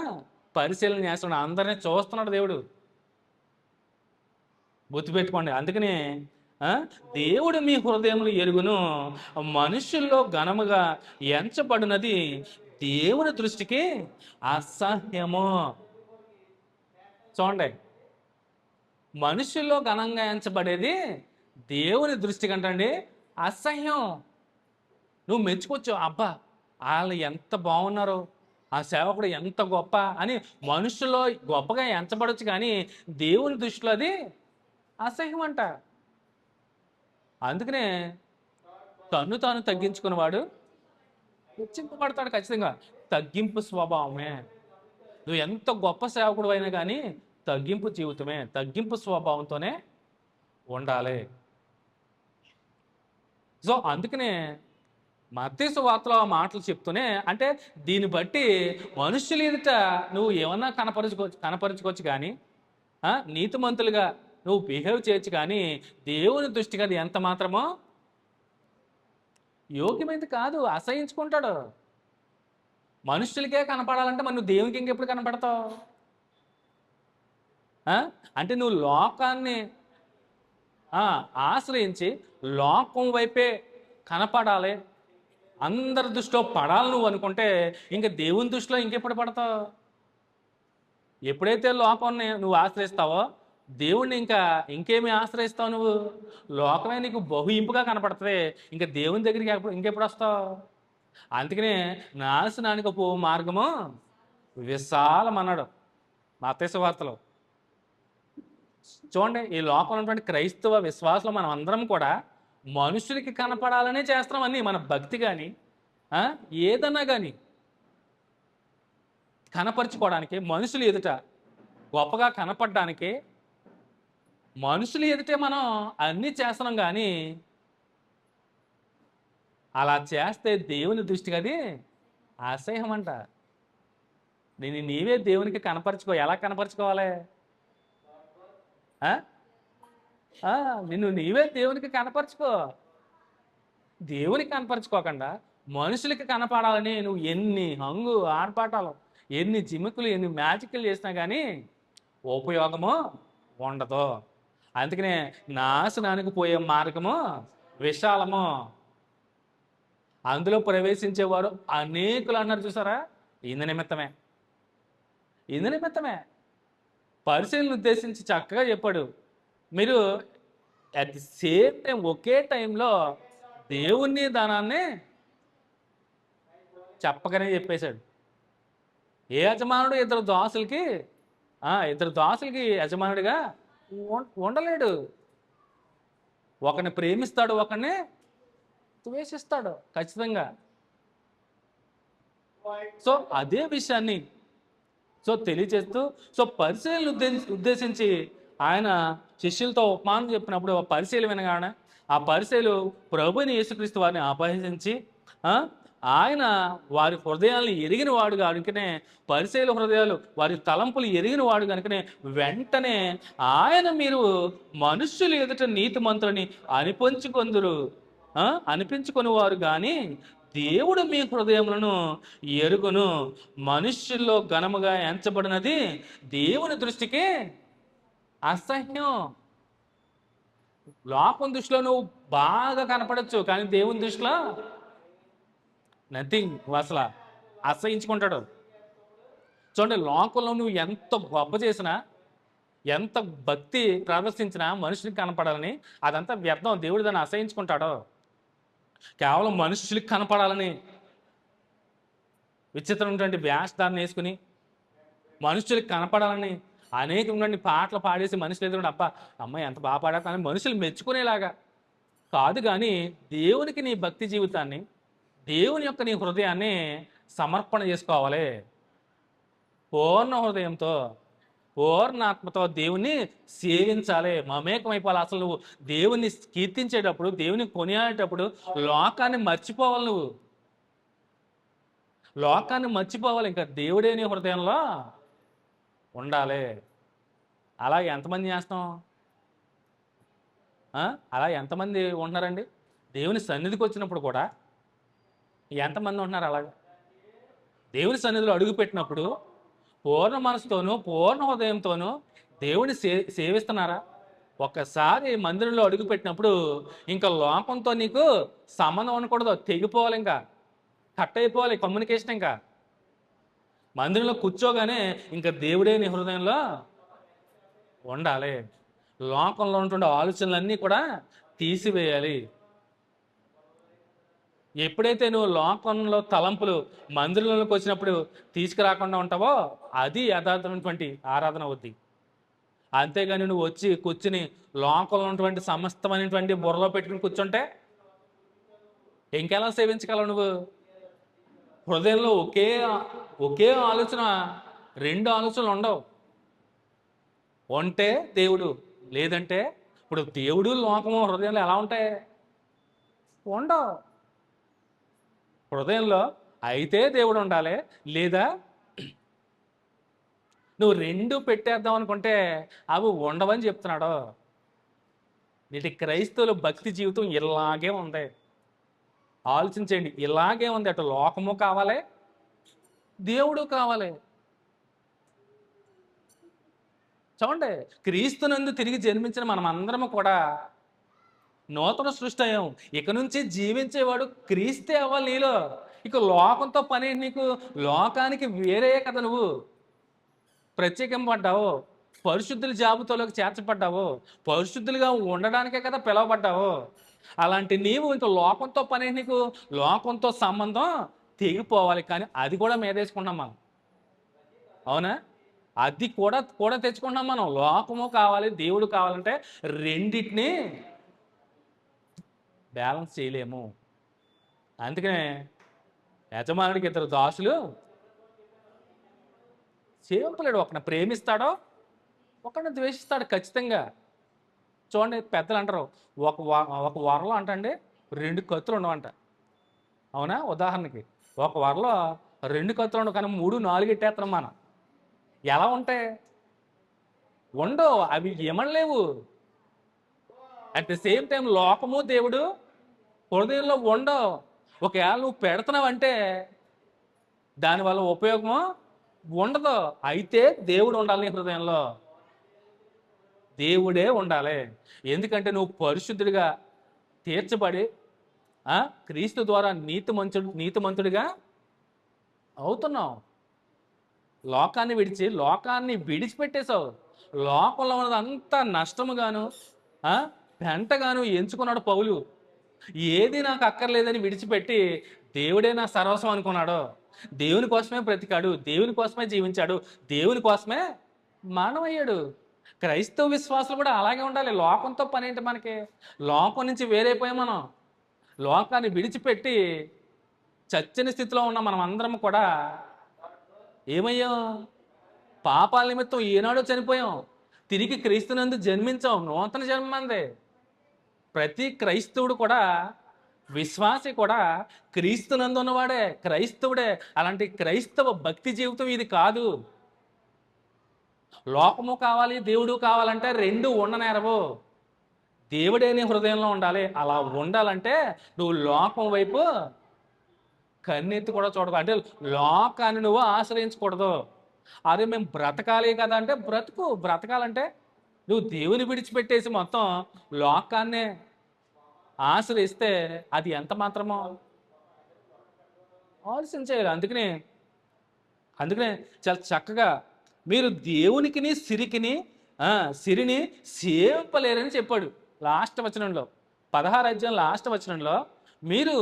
[SPEAKER 1] పరిశీలన చేస్తున్నాడు. అందరినీ చూస్తున్నాడు దేవుడు. గుర్తుపెట్టుకోండి. అందుకనే దేవుడు మీ హృదయములు ఎరుగును, మనుషుల్లో ఘనముగా ఎంచబడినది దేవుని దృష్టికి అసహ్యము. చూడండి, మనుషుల్లో ఘనంగా ఎంచబడేది దేవుని దృష్టి కంటండి అసహ్యం. నువ్వు మెచ్చుకోవచ్చు, అబ్బా వాళ్ళు ఎంత బాగున్నారో, ఆ సేవకుడు ఎంత గొప్ప అని మనుషుల్లో గొప్పగా ఎంచబడవచ్చు, కానీ దేవుని దృష్టిలో అది అసహ్యం అంట. అందుకనే తను తాను తగ్గించుకున్నవాడు హెచ్చింపబడతాడు. ఖచ్చితంగా తగ్గింపు స్వభావమే. నువ్వు ఎంత గొప్ప సేవకుడు అయినా కానీ తగ్గింపు జీవితమే, తగ్గింపు స్వభావంతోనే ఉండాలి. సో అందుకనే మత్తయి సువార్తలో ఆ మాటలు చెప్తూనే, అంటే దీన్ని బట్టి మనుషులు ఎదుట నువ్వు ఏమన్నా కనపరుచుకోవచ్చు కానీ, నీతిమంతులుగా నువ్వు బిహేవ్ చేయొచ్చు, కానీ దేవుని దృష్టికి అది ఎంత మాత్రమో యోగ్యమైనది కాదు. అసహించుకుంటాడు. మనుషులకే కనపడాలంటే మరి నువ్వు దేవునికి ఇంకెప్పుడు కనపడతావు? అంటే నువ్వు లోకాన్ని ఆశ్రయించి లోకం వైపే కనపడాలి, అందరి దృష్టిలో పడాలి నువ్వు అనుకుంటే ఇంకా దేవుని దృష్టిలో ఇంకెప్పుడు పడతావు? ఎప్పుడైతే లోకాన్ని నువ్వు ఆశ్రయిస్తావో దేవుణ్ణి ఇంకేమీ ఆశ్రయిస్తావు నువ్వు? లోకమే నీకు బహు ఇంపుగా కనపడుతుంది, ఇంకా దేవుని దగ్గరికి ఇంకెప్పుడు వస్తావు? అందుకనే నాశనానికి పో మార్గము విశాలమన్నాడు మత్తయి సువార్తలో. చూడండి, ఈ లోకంలో ఉన్నటువంటి క్రైస్తవ విశ్వాసులు మనం అందరం కూడా మనుషులకి కనపడాలనే చేస్తున్నాం. అన్నీ మన భక్తి కానీ ఏదన్నా కానీ కనపరుచుకోవడానికి, మనుషులు ఎదుట గొప్పగా కనపడడానికి మనుషులు ఎదుటే మనం అన్నీ చేస్తున్నాం. కానీ అలా చేస్తే దేవుని దృష్టికి అది అసహ్యం అంట. నీవే దేవునికి కనపరుచుకో. ఎలా కనపరుచుకోవాలి? నీవే దేవునికి కనపరుచుకో. దేవునికి కనపరుచుకోకుండా మనుషులకి కనపడాలని నువ్వు ఎన్ని హంగు ఆర్పాటాలు, ఎన్ని జిమ్మికులు, ఎన్ని మ్యాజిక్లు చేసినా కానీ ఉపయోగము ఉండదు. అందుకనే నాశనానికి పోయే మార్గము విశాలము, అందులో ప్రవేశించేవారు అనేకులు అన్నారు. చూసారా? ఇందు నిమిత్తమే పరిశీలన ఉద్దేశించి చక్కగా చెప్పాడు. మీరు అట్ ది సేమ్ టైం ఒకే టైంలో దేవుణ్ణి దానాన్ని చెప్పకనే చెప్పేశాడు. ఏ యజమానుడు ఇద్దరు దాసులకి యజమానుడిగా ఉండలేడు. ఒకరిని ప్రేమిస్తాడు, ఒకరిని ద్వేషిస్తాడు ఖచ్చితంగా. సో అదే విషయాన్ని తెలియజేస్తూ పరిశీలన ఉద్దేశించి ఆయన శిష్యులతో ఉపమానం చెప్పినప్పుడు పరిశీలన వినగానే ఆ పరిశీలు ప్రభుని యేసుక్రీస్తు వారిని అపహసించి ఆయన వారి హృదయాలను ఎరిగిన వాడు కనుకనే, పరిశీల హృదయాలు వారి తలంపులు ఎరిగిన వాడు కనుకనే వెంటనే ఆయన మీరు మనుష్యులు ఎదుట నీతిమంతులని అనిపించుకొని వారు కానీ దేవుడు మీ హృదయములను ఎరుగును, మనుష్యుల్లో ఘనముగా ఎంచబడినది దేవుని దృష్టికి అసహ్యం. లోకం దృష్టిలో నువ్వు బాగా కనపడచ్చు, కానీ దేవుని దృష్టిలో నథింగ్. అసలు అసహించుకుంటాడు. చూడండి, లోకంలో నువ్వు ఎంత గొప్ప చేసినా, ఎంత భక్తి ప్రదర్శించినా మనుషునికి కనపడాలని అదంతా వ్యర్థం. దేవుడు దాన్ని అసహించుకుంటాడు. కేవలం మనుషులకి కనపడాలని విచిత్రమైనటువంటి వేషధారణ వేసుకుని మనుషులకి కనపడాలని అనేకమైనటువంటి పాటలు పాడేసి మనుషులు ఎదురు అమ్మాయి ఎంత బాగా పాడాలని మనుషులు మెచ్చుకునేలాగా కాదు, కానీ దేవునికి నీ భక్తి జీవితాన్ని, దేవుని యొక్క నీ హృదయాన్ని సమర్పణ చేసుకోవాలి. పూర్ణ హృదయంతో పూర్ణ ఆత్మతో దేవుణ్ణి సేవించాలి, మమేకమైపోవాలి. అసలు నువ్వు దేవుణ్ణి కీర్తించేటప్పుడు, దేవుని కొనియాడేటప్పుడు లోకాన్ని మర్చిపోవాలి. నువ్వు లోకాన్ని మర్చిపోవాలి, ఇంకా దేవుడే నీ హృదయంలో ఉండాలి. అలా ఎంతమంది చేస్తాం? అలా ఎంతమంది ఉంటున్నారండి? దేవుని సన్నిధికి వచ్చినప్పుడు కూడా ఎంతమంది ఉంటున్నారు అలాగా? దేవుని సన్నిధిలో అడుగు పెట్టినప్పుడు పూర్ణ మనసుతోనూ పూర్ణ హృదయంతోనూ దేవుని సేవిస్తున్నారా? ఒక్కసారి మందిరంలో అడుగు పెట్టినప్పుడు ఇంకా లోకంతో నీకు సంబంధం ఉండకూడదు, తెగిపోవాలి, ఇంకా కట్ అయిపోవాలి కమ్యూనికేషన్. ఇంకా మందిరంలో కూర్చోగానే ఇంకా దేవుడే నీ హృదయంలో ఉండాలి. లోకంలో ఉంటుండే ఆలోచనలన్నీ కూడా తీసివేయాలి. ఎప్పుడైతే నువ్వు లోకంలో తలంపులు మందిరంలోకి వచ్చినప్పుడు తీసుకురాకుండా ఉంటావో అది యథార్థమైనటువంటి ఆరాధన అవుద్ది. అంతేగాని నువ్వు వచ్చి కూర్చుని లోకంలో ఉన్నటువంటి సమస్తమైనటువంటి బుర్రలో పెట్టుకుని కూర్చుంటే ఇంకెలా సేవించగలవు? నువ్వు హృదయంలో ఒకే ఆలోచన, రెండు ఆలోచనలు ఉండవు. ఉంటే దేవుడు, లేదంటే ఇప్పుడు దేవుడు లోకము హృదయంలో ఎలా ఉంటాయి? ఉండవు. హృదయంలో అయితే దేవుడు ఉండాలి, లేదా నువ్వు రెండు పెట్టేద్దాం అనుకుంటే అవి ఉండవని చెప్తున్నాడు. నేటి క్రైస్తవుల భక్తి జీవితం ఇలాగే ఉంది. ఆలోచించండి, ఇలాగే ఉంది. అటు లోకము కావాలి, దేవుడు కావాలి. చూడండి, క్రీస్తునందు తిరిగి జన్మించిన మనం అందరము కూడా నూతన సృష్టి అయ్యాం. ఇక నుంచి జీవించేవాడు క్రీస్తే అవ్వాలి నీలో. ఇక లోకంతో పని నీకు. లోకానికి వేరే కదా, నువ్వు ప్రత్యేకింపడ్డావు, పరిశుద్ధుల జాబితాలోకి చేర్చబడ్డావు, పరిశుద్ధులుగా ఉండడానికే కదా పిలవబడ్డావు. అలాంటి నీవు ఇంక లోకంతో పని నీకు. లోకంతో సంబంధం తెగిపోవాలి. కానీ అది కూడా మీదేసుకున్నాం మనం, అవునా? అది కూడా తెచ్చుకుంటున్నాం మనం. లోకము కావాలి, దేవుడు కావాలంటే రెండింటినీ బ్యాలెన్స్ చేయలేము. అందుకనే యజమానుడికి ఇద్దరు దాసులు సేవింపలేడు. ఒకరిని ప్రేమిస్తాడో ఒకరిని ద్వేషిస్తాడు ఖచ్చితంగా. చూడండి, పెద్దలు అంటారు ఒక వరలో అంటండి 2 కత్తులు ఉండవంట, అవునా? ఉదాహరణకి ఒక వరలో 2 కత్తులు ఉండవు, కానీ 3, 4 ఇట్టేస్తున్నాం మనం. ఎలా ఉంటాయి? ఉండవు, అవి ఏమనలేవు. అట్ ద సేమ్ టైం లోకము దేవుడు హృదయంలో ఉండవు. ఒకవేళ నువ్వు పెడుతున్నావంటే దానివల్ల ఉపయోగము ఉండదు. అయితే దేవుడు ఉండాలి నీ హృదయంలో, దేవుడే ఉండాలి. ఎందుకంటే నువ్వు పరిశుద్ధుడిగా తీర్చబడి క్రీస్తు ద్వారా నీతిమంతుడిగా అవుతున్నావు. లోకాన్ని విడిచిపెట్టేశావు. లోకంలో ఉన్నది అంతా నష్టముగాను పెంటగాను ఎంచుకున్నాడు పౌలు. ఏది నాకు అక్కర్లేదని విడిచిపెట్టి దేవుడే నా సర్వస్వం అనుకున్నాడు. దేవుని కోసమే బ్రతికాడు, దేవుని కోసమే జీవించాడు, దేవుని కోసమే మానవయ్యాడు. క్రైస్తవ విశ్వాసులు కూడా అలాగే ఉండాలి. లోకంతో పని ఏంటి మనకి? లోకం నుంచి వేరైపోయాం మనం. లోకాన్ని విడిచిపెట్టి చచ్చని స్థితిలో ఉన్న మనం అందరం కూడా ఏమయ్యాం? పాపాల నిమిత్తం ఏనాడో చనిపోయాం, తిరిగి క్రీస్తునందు జన్మించాం. నూతన జన్మ అందే. ప్రతి క్రైస్తవుడు కూడా, విశ్వాసి కూడా క్రీస్తునందు ఉన్నవాడే, క్రైస్తవుడే. అలాంటి క్రైస్తవ భక్తి జీవితం ఇది కాదు. లోకము కావాలి, దేవుడు కావాలంటే రెండు ఉండనేరవు. దేవుడే నీ హృదయంలో ఉండాలి. అలా ఉండాలంటే నువ్వు లోకం వైపు కన్నెత్తి కూడా చూడదు. అంటే లోకాన్ని నువ్వు ఆశ్రయించకూడదు. అదే మేము బ్రతకాలి కదా అంటే బ్రతకాలంటే నువ్వు దేవుని విడిచిపెట్టేసి మొత్తం లోకాన్నే ఆశ్రయిస్తే అది ఎంత మాత్రమో ఆలోచించేయాలి. అందుకనే చాలా చక్కగా మీరు దేవునికిని సిరిని సేవింపలేరని చెప్పాడు లాస్ట్ వచనంలో. 16వ అధ్యాయం లాస్ట్ వచనంలో మీరు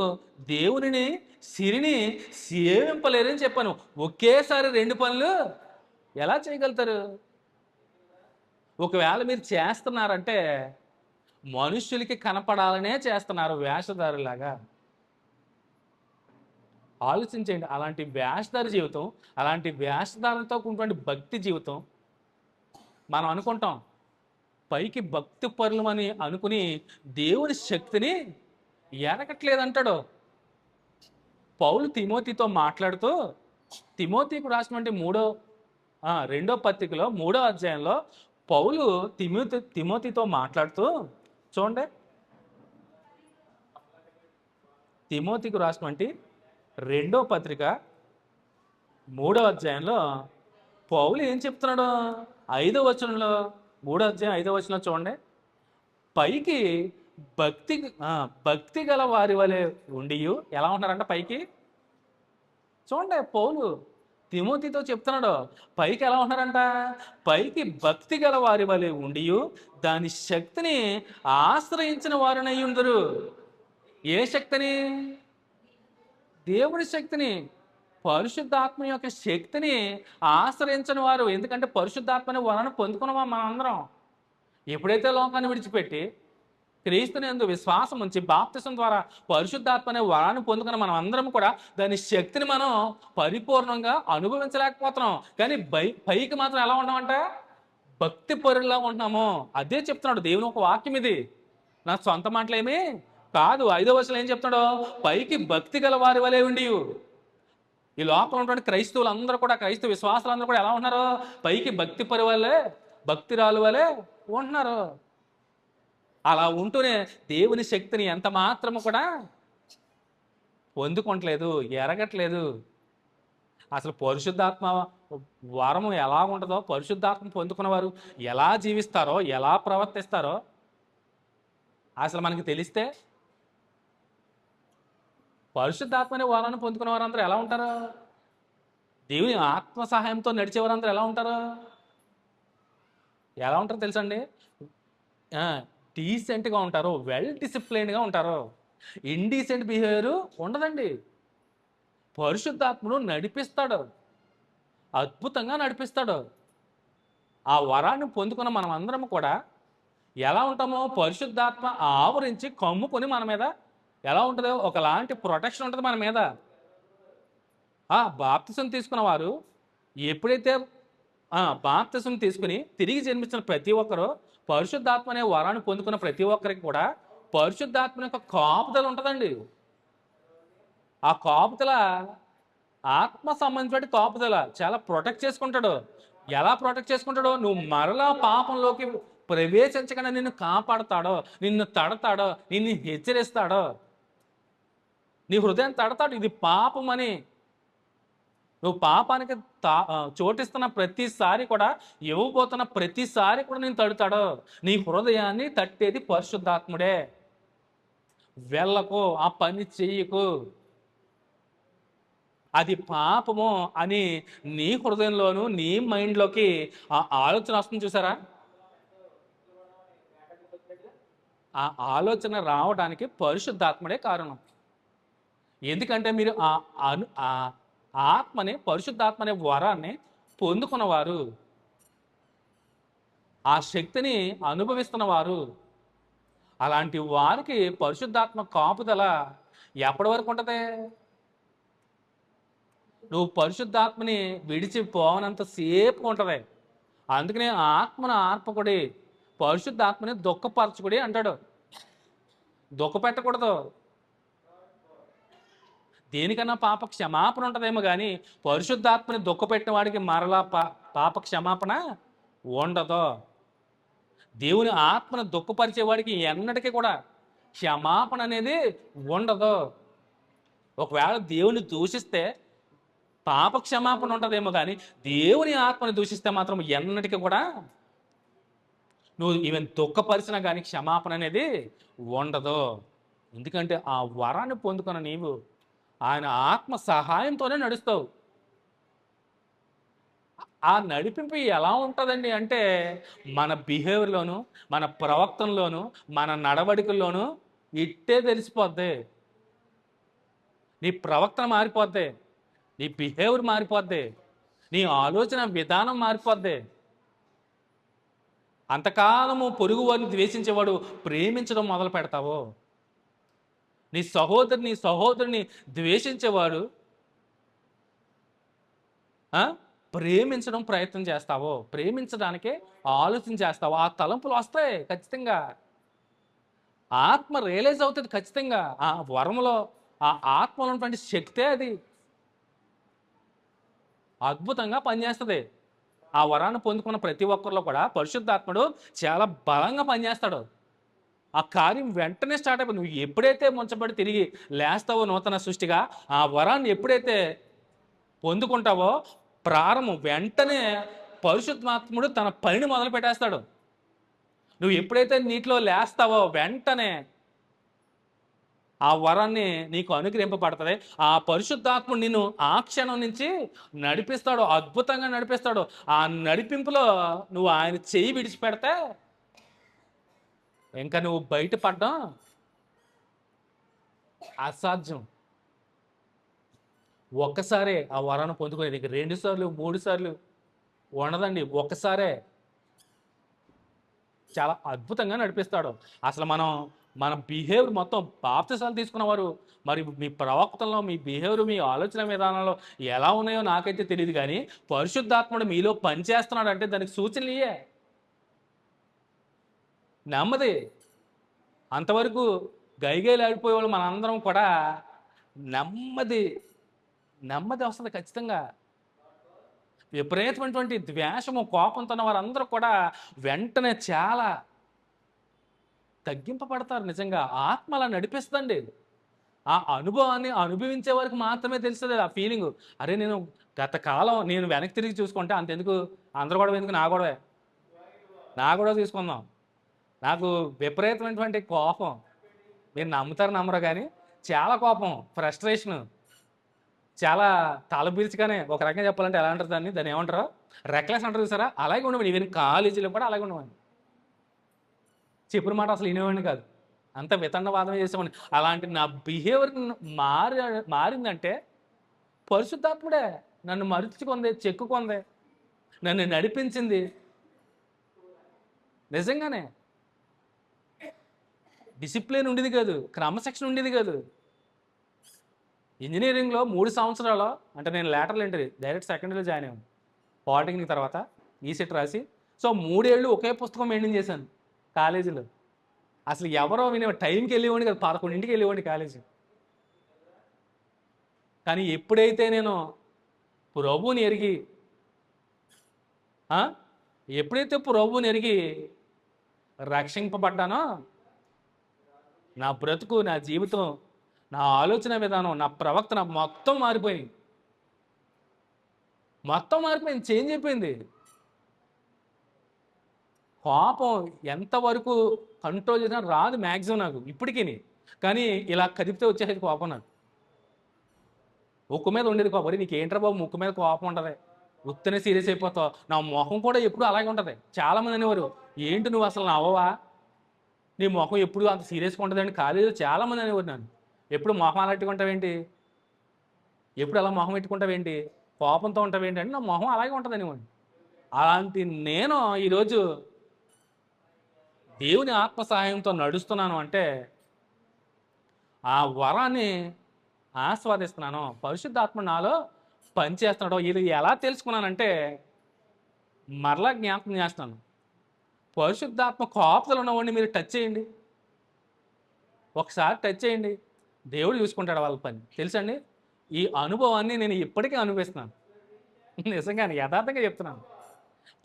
[SPEAKER 1] దేవునిని సిరిని సేవింపలేరని చెప్పాను. ఒకేసారి 2 పనులు ఎలా చేయగలుగుతారు? ఒకవేళ మీరు చేస్తున్నారంటే మనుష్యులకి కనపడాలనే చేస్తున్నారు, వేషధారులాగా. ఆలోచించండి. అలాంటి వేషధార జీవితం, అలాంటి వేషధారణతో కూడినటువంటి భక్తి జీవితం మనం అనుకుంటాం. పైకి భక్తి పరులమని అనుకుని దేవుని శక్తిని ఎరగట్లేదంటాడు పౌలు తిమోతితో మాట్లాడుతూ. తిమోతికి రాసినటువంటి రెండో పత్రికలో 3వ అధ్యాయంలో పౌలు తిమోతితో మాట్లాడుతూ చూడండి. తిమోతికి రాసినటువంటి 2వ పత్రిక 3వ అధ్యాయంలో పౌలు ఏం చెప్తున్నాడు? 5వ వచనంలో, 3వ అధ్యాయం 5వ వచనంలో చూడండి. పైకి భక్తి గల వారి వలె ఉండి ఎలా ఉన్నారంట పైకి? చూడండి, పౌలు తిమోతితో చెప్తున్నాడు పైకి ఎలా ఉన్నారంట? పైకి భక్తి గల వారి వలె ఉండి దాని శక్తిని ఆశ్రయించిన వారినై ఉందరు. ఏ శక్తిని? దేవుని శక్తిని, పరిశుద్ధాత్మ యొక్క శక్తిని ఆశ్రయించిన వారు. ఎందుకంటే పరిశుద్ధాత్మని వలన పొందుకున్నామా మనం అందరం. ఎప్పుడైతే లోకాన్ని విడిచిపెట్టి క్రీస్తుని యందు విశ్వాసం ఉంచి బాప్తిసం ద్వారా పరిశుద్ధాత్మ అనే వరాన్ని పొందుకున్న మనం అందరం కూడా దాని శక్తిని మనం పరిపూర్ణంగా అనుభవించలేకపోతున్నాం. కానీ పైకి మాత్రం ఎలా ఉన్నామంట? భక్తి పరుల్లా ఉంటున్నాము. అదే చెప్తున్నాడు దేవుని ఒక వాక్యం. ఇది నా సొంత మాటలేమి కాదు. 5వ వచనంలో ఏం చెప్తున్నాడు? పైకి భక్తి గల వారి వలె ఉండి. ఈ లోకంలో ఉన్నటువంటి క్రైస్తవులందరూ కూడా, క్రైస్తవ విశ్వాసులందరూ కూడా ఎలా ఉన్నారు? పైకి భక్తి పరు వలె, భక్తిరాలు వలె ఉంటున్నారు. అలా ఉంటూనే దేవుని శక్తిని ఎంత మాత్రము కూడా పొందుకోవట్లేదు, ఎరగట్లేదు. అసలు పరిశుద్ధాత్మ వరము ఎలా ఉంటుందో, పరిశుద్ధాత్మ పొందుకున్న వారు ఎలా జీవిస్తారో, ఎలా ప్రవర్తిస్తారో అసలు మనకి తెలిస్తే, పరిశుద్ధాత్మని వరాన్ని పొందుకున్న వారందరూ ఎలా ఉంటారు? దేవుని ఆత్మ సహాయంతో నడిచేవారందరూ ఎలా ఉంటారు? ఎలా ఉంటారో తెలుసండి? డీసెంట్గా ఉంటారు, వెల్ డిసిప్లైన్డ్గా ఉంటారు. ఇండీసెంట్ బిహేవియర్ ఉండదండి. పరిశుద్ధాత్ముడు నడిపిస్తాడు, అద్భుతంగా నడిపిస్తాడు. ఆ వరాన్ని పొందుకున్న మనం అందరం కూడా ఎలా ఉంటామో, పరిశుద్ధాత్మ ఆవరించి కమ్ముకొని మన మీద ఎలా ఉంటుందో ఒకలాంటి ప్రొటెక్షన్ ఉంటుంది మన మీద. బాప్తిసం తీసుకున్న వారు ఎప్పుడైతే బాప్తిసం తీసుకుని తిరిగి జన్మించిన ప్రతి ఒక్కరూ, పరిశుద్ధాత్మ అనే వరాన్ని పొందుకున్న ప్రతి ఒక్కరికి కూడా పరిశుద్ధాత్మ యొక్క కాపుదల ఉంటుందండి. ఆ కాపుదల ఆత్మ సంబంధించిన కాపుదల చాలా ప్రొటెక్ట్ చేసుకుంటాడు. ఎలా ప్రొటెక్ట్ చేసుకుంటాడో, నువ్వు మరలా పాపంలోకి ప్రవేశించకుండా నిన్ను కాపాడతాడో, నిన్ను తడతాడో, నిన్ను హెచ్చరిస్తాడో, నీ హృదయం తడతాడు. ఇది పాపం అని నువ్వు పాపానికి చోటిస్తున్న ప్రతిసారి కూడా, ఇవ్వబోతున్న ప్రతిసారి కూడా నేను తడుతాడు. నీ హృదయాన్ని తట్టేది పరిశుద్ధాత్ముడే. వెళ్ళకు, ఆ పని చెయ్యకు, అది పాపము అని నీ హృదయంలోను నీ మైండ్లోకి ఆ ఆలోచన వస్తుంది చూసారా? ఆ ఆలోచన రావడానికి పరిశుద్ధాత్ముడే కారణం. ఎందుకంటే మీరు ఆ ఆత్మని, పరిశుద్ధాత్మ అనే వరాన్ని పొందుకున్నవారు, ఆ శక్తిని అనుభవిస్తున్నవారు. అలాంటి వారికి పరిశుద్ధాత్మ కాపుదల ఎప్పటి వరకు ఉంటుంది? నువ్వు పరిశుద్ధాత్మని విడిచిపోవనంత సేపు ఉంటుంది. అందుకనే ఆత్మను ఆర్పకుడి, పరిశుద్ధాత్మని దుఃఖపరచుకుడి అంటాడు. దుఃఖపెట్టకూడదు. దేనికన్నా పాప క్షమాపణ ఉంటుందేమో కానీ పరిశుద్ధాత్మని దుఃఖపెట్టిన వాడికి మరలా పాప క్షమాపణ ఉండదు. దేవుని ఆత్మను దుఃఖపరిచేవాడికి ఎన్నటికీ కూడా క్షమాపణ అనేది ఉండదు. ఒకవేళ దేవుని దూషిస్తే పాప క్షమాపణ ఉంటుందేమో కానీ దేవుని ఆత్మని దూషిస్తే మాత్రం ఎన్నటికీ కూడా నువ్వు ఈవెన్ దుఃఖపరిచినా కానీ క్షమాపణ అనేది ఉండదు. ఎందుకంటే ఆ వరాన్ని పొందుకున్న నీవు ఆయన ఆత్మ సహాయంతోనే నడుస్తావు. ఆ నడిపింపు ఎలా ఉంటుందండి అంటే, మన బిహేవియర్లోను, మన ప్రవర్తనలోను, మన నడవడికల్లోనూ ఇట్టే తెలిసిపోద్ది. నీ ప్రవర్తన మారిపోద్ది, నీ బిహేవియర్ మారిపోద్ది, నీ ఆలోచన విధానం మారిపోద్ది. అంతకాలము పొరుగు వారిని ద్వేషించేవాడు ప్రేమించడం మొదలు పెడతావు. నీ సహోదరుని ద్వేషించేవాడు ఆ? ప్రేమించడం ప్రయత్నం చేస్తావో, ప్రేమించడానికే ఆలోచన చేస్తావో, ఆ తలంపులు వస్తాయి ఖచ్చితంగా. ఆత్మ రియలైజ్ అవుతుంది ఖచ్చితంగా. ఆ వరములో ఆ ఆత్మలో ఉన్నటువంటి శక్తే అది అద్భుతంగా పనిచేస్తుంది. ఆ వరాన్ని పొందుకున్న ప్రతి ఒక్కరిలో కూడా పరిశుద్ధాత్ముడు చాలా బలంగా పనిచేస్తాడు. ఆ కార్యం వెంటనే స్టార్ట్ అయిపోతుంది. నువ్వు ఎప్పుడైతే ముంచబడి తిరిగి లేస్తావో నూతన సృష్టిగా, ఆ వరాన్ని ఎప్పుడైతే పొందుకుంటావో ప్రారంభం వెంటనే పరిశుద్ధాత్ముడు తన పనిని మొదలు పెట్టేస్తాడు. నువ్వు ఎప్పుడైతే నీటిలో లేస్తావో వెంటనే ఆ వరాన్ని నీకు అనుగ్రహింపబడుతుంది. ఆ పరిశుద్ధాత్ముడు నిన్ను ఆ క్షణం నుంచి నడిపిస్తాడు, అద్భుతంగా నడిపిస్తాడు. ఆ నడిపింపులో నువ్వు ఆయన చెయ్యి విడిచిపెడితే ఇంకా నువ్వు బయటపడడం అసాధ్యం. ఒక్కసారే ఆ వరాన్ని పొందుకునేది, ఇంక 2 సార్లు 3 సార్లు ఉండదండి, ఒక్కసారే చాలా అద్భుతంగా నడిపిస్తాడు. అసలు మన బిహేవియర్ మొత్తం బాప్తిసాలు తీసుకున్నవారు మరి మీ ప్రవక్తల్లో మీ బిహేవియర్, మీ ఆలోచన విధానంలో ఎలా ఉన్నాయో నాకైతే తెలియదు, కానీ పరిశుద్ధాత్ముడు మీలో పనిచేస్తున్నాడు అంటే దానికి సూచనలు ఇయే. నెమ్మది అంతవరకు గైగైలాడిపోయేవాళ్ళు మనందరం కూడా నెమ్మది వస్తుంది ఖచ్చితంగా. విపరీతమైనటువంటి ద్వేషము, కోపంతో ఉన్న వారందరూ కూడా వెంటనే చాలా తగ్గింపబడతారు. నిజంగా ఆత్మ అలా నడిపిస్తుందండి. ఆ అనుభవాన్ని అనుభవించే వరకు మాత్రమే తెలుస్తుంది ఆ ఫీలింగ్. అరే నేను గత కాలం నేను వెనక్కి తిరిగి చూసుకుంటే అంతెందుకు, అందరూ కూడా ఎందుకు, నా గొడవ తీసుకుందాం. నాకు విపరీతమైనటువంటి కోపం, మీరు నమ్ముతారు నమ్మరు కానీ చాలా కోపం, ఫ్రస్ట్రేషను, చాలా తలబిల్చుగానే ఒక రకంగా చెప్పాలంటే ఎలా అంటారు దాన్ని ఏమంటారు, రెక్లెస్ అంటారు చూసారా, అలాగే ఉండేవాడిని. ఈవెన్ కాలేజీలో కూడా అలాగే ఉండేవాడిని. చెప్పిన మాట అసలు వినేవాడిని కాదు, అంత వితండవాదం చేసేవాడిని. అలాంటి నా బిహేవియర్ మారిందంటే పరిశుద్ధాత్ముడే నన్ను మరుచుకుంది, చెక్కుకుంది, నన్ను నడిపించింది. నిజంగానే డిసిప్లిన్ ఉండేది కాదు, క్రమశిక్షణ ఉండేది కాదు. ఇంజనీరింగ్లో 3 సంవత్సరాలు అంటే నేను లేటరల్ ఎంట్రీ డైరెక్ట్ సెకండ్ ఇయర్లో జాయిన్ అయ్యాను. పాలిటెక్నిక్ తర్వాత ఈసెట్ రాసి, సో 3 ఏళ్ళు ఒకే పుస్తకం మెయింటైన్ చేశాను కాలేజీలో. అసలు ఎవరో వినే టైంకి వెళ్ళేవాడిని కదా, 11ంటికి వెళ్ళేవాడిని కాలేజీ. కానీ ఎప్పుడైతే నేను ప్రభువుని ఎరిగి రక్షింపబడ్డానో నా బ్రతుకు, నా జీవితం, నా ఆలోచన విధానం, నా ప్రవర్తన మొత్తం మారిపోయింది. చేంజ్ అయిపోయింది. కోపం ఎంతవరకు కంట్రోల్ చేసినా రాదు మ్యాక్సిమం నాకు ఇప్పటికీ. కానీ ఇలా కదిపితే వచ్చేది కోపం. నాకు ముక్కు మీద ఉండేది కోపం. నీకు ఏంట్రా బాబు ముక్కు మీద కోపం ఉంటుంది, ఉత్తనే సీరియస్ అయిపోతావు. నా మొహం కూడా ఎప్పుడు అలాగే ఉంటుంది. చాలామంది అనేవారు, ఏంటి నువ్వు అసలు నవ్వవా, నీ మొహం ఎప్పుడు అంత సీరియస్గా ఉంటుందండి. కాలేజీలో చాలామంది అనేవారు నన్ను, ఎప్పుడు మొహం అలా పెట్టుకుంటావేంటి, ఎప్పుడు అలా మొహం పెట్టుకుంటావేంటి, కోపంతో ఉంటావేంటి అంటే నా మొహం అలాగే ఉంటుంది అనేవాడిని. అలాంటి నేను ఈరోజు దేవుని ఆత్మ సహాయంతో నడుస్తున్నాను అంటే ఆ వరాన్ని ఆస్వాదిస్తున్నాను. పరిశుద్ధాత్మ నాలో పనిచేస్తున్నాడు. ఇది ఎలా తెలుసుకున్నానంటే మరలా జ్ఞాపకం చేస్తున్నాను. పరిశుద్ధాత్మ కోపతలు ఉన్నవాడిని మీరు టచ్ చేయండి, ఒకసారి టచ్ చేయండి, దేవుడు చూసుకుంటాడు వాళ్ళ పని. తెలుసండి, ఈ అనుభవాన్ని నేను ఇప్పటికీ అనుభవిస్తున్నాను. నిజంగానే యథార్థంగా చెప్తున్నాను.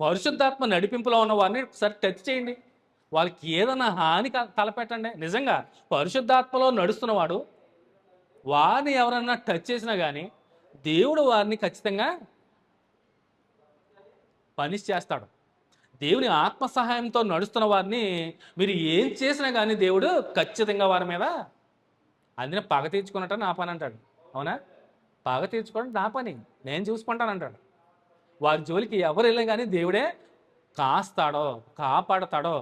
[SPEAKER 1] పరిశుద్ధాత్మ నడిపింపులో ఉన్న వారిని ఒకసారి టచ్ చేయండి, వాళ్ళకి ఏదైనా హాని తలపెట్టండి. నిజంగా పరిశుద్ధాత్మలో నడుస్తున్నవాడు వారిని ఎవరన్నా టచ్ చేసినా కానీ దేవుడు వారిని ఖచ్చితంగా పనిష్ చేస్తాడు. దేవుని ఆత్మ సహాయంతో నడుస్తున్న వారిని మీరు ఏం చేసినా కానీ దేవుడు ఖచ్చితంగా వారి మీద అందులో పగ తీర్చుకున్నట్టు నా పని అంటాడు. అవునా, పగ తీర్చుకోవడం నా పని, నేను చూసుకుంటాను అంటాడు. వారి జోలికి ఎవరు వెళ్ళినా కానీ దేవుడే కాస్తాడో కాపాడతాడో.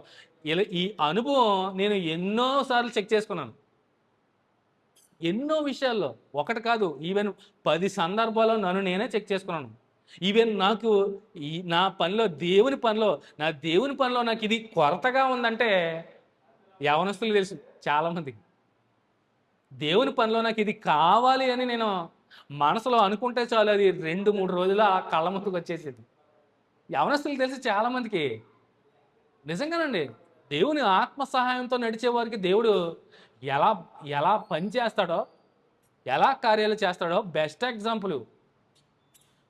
[SPEAKER 1] ఇలా ఈ అనుభవం నేను ఎన్నోసార్లు చెక్ చేసుకున్నాను, ఎన్నో విషయాల్లో, ఒకటి కాదు, ఈవెన్ 10 సందర్భాల్లో నన్ను నేనే చెక్ చేసుకున్నాను. ఈవెన్ నాకు నా పనిలో నా దేవుని పనిలో నాకు ఇది కొరతగా ఉందంటే యవనస్తులు తెలుసు చాలామందికి. దేవుని పనిలో నాకు ఇది కావాలి అని నేను
[SPEAKER 4] మనసులో అనుకుంటే చాలు అది 2-3 రోజులు ఆ కళ్ళ ముందుకు వచ్చేసేది. యవనస్తులకు తెలిసి చాలామందికి నిజంగానండి. దేవుని ఆత్మ సహాయంతో నడిచే వారికి దేవుడు ఎలా ఎలా పని చేస్తాడో, ఎలా కార్యాలు చేస్తాడో బెస్ట్ ఎగ్జాంపుల్.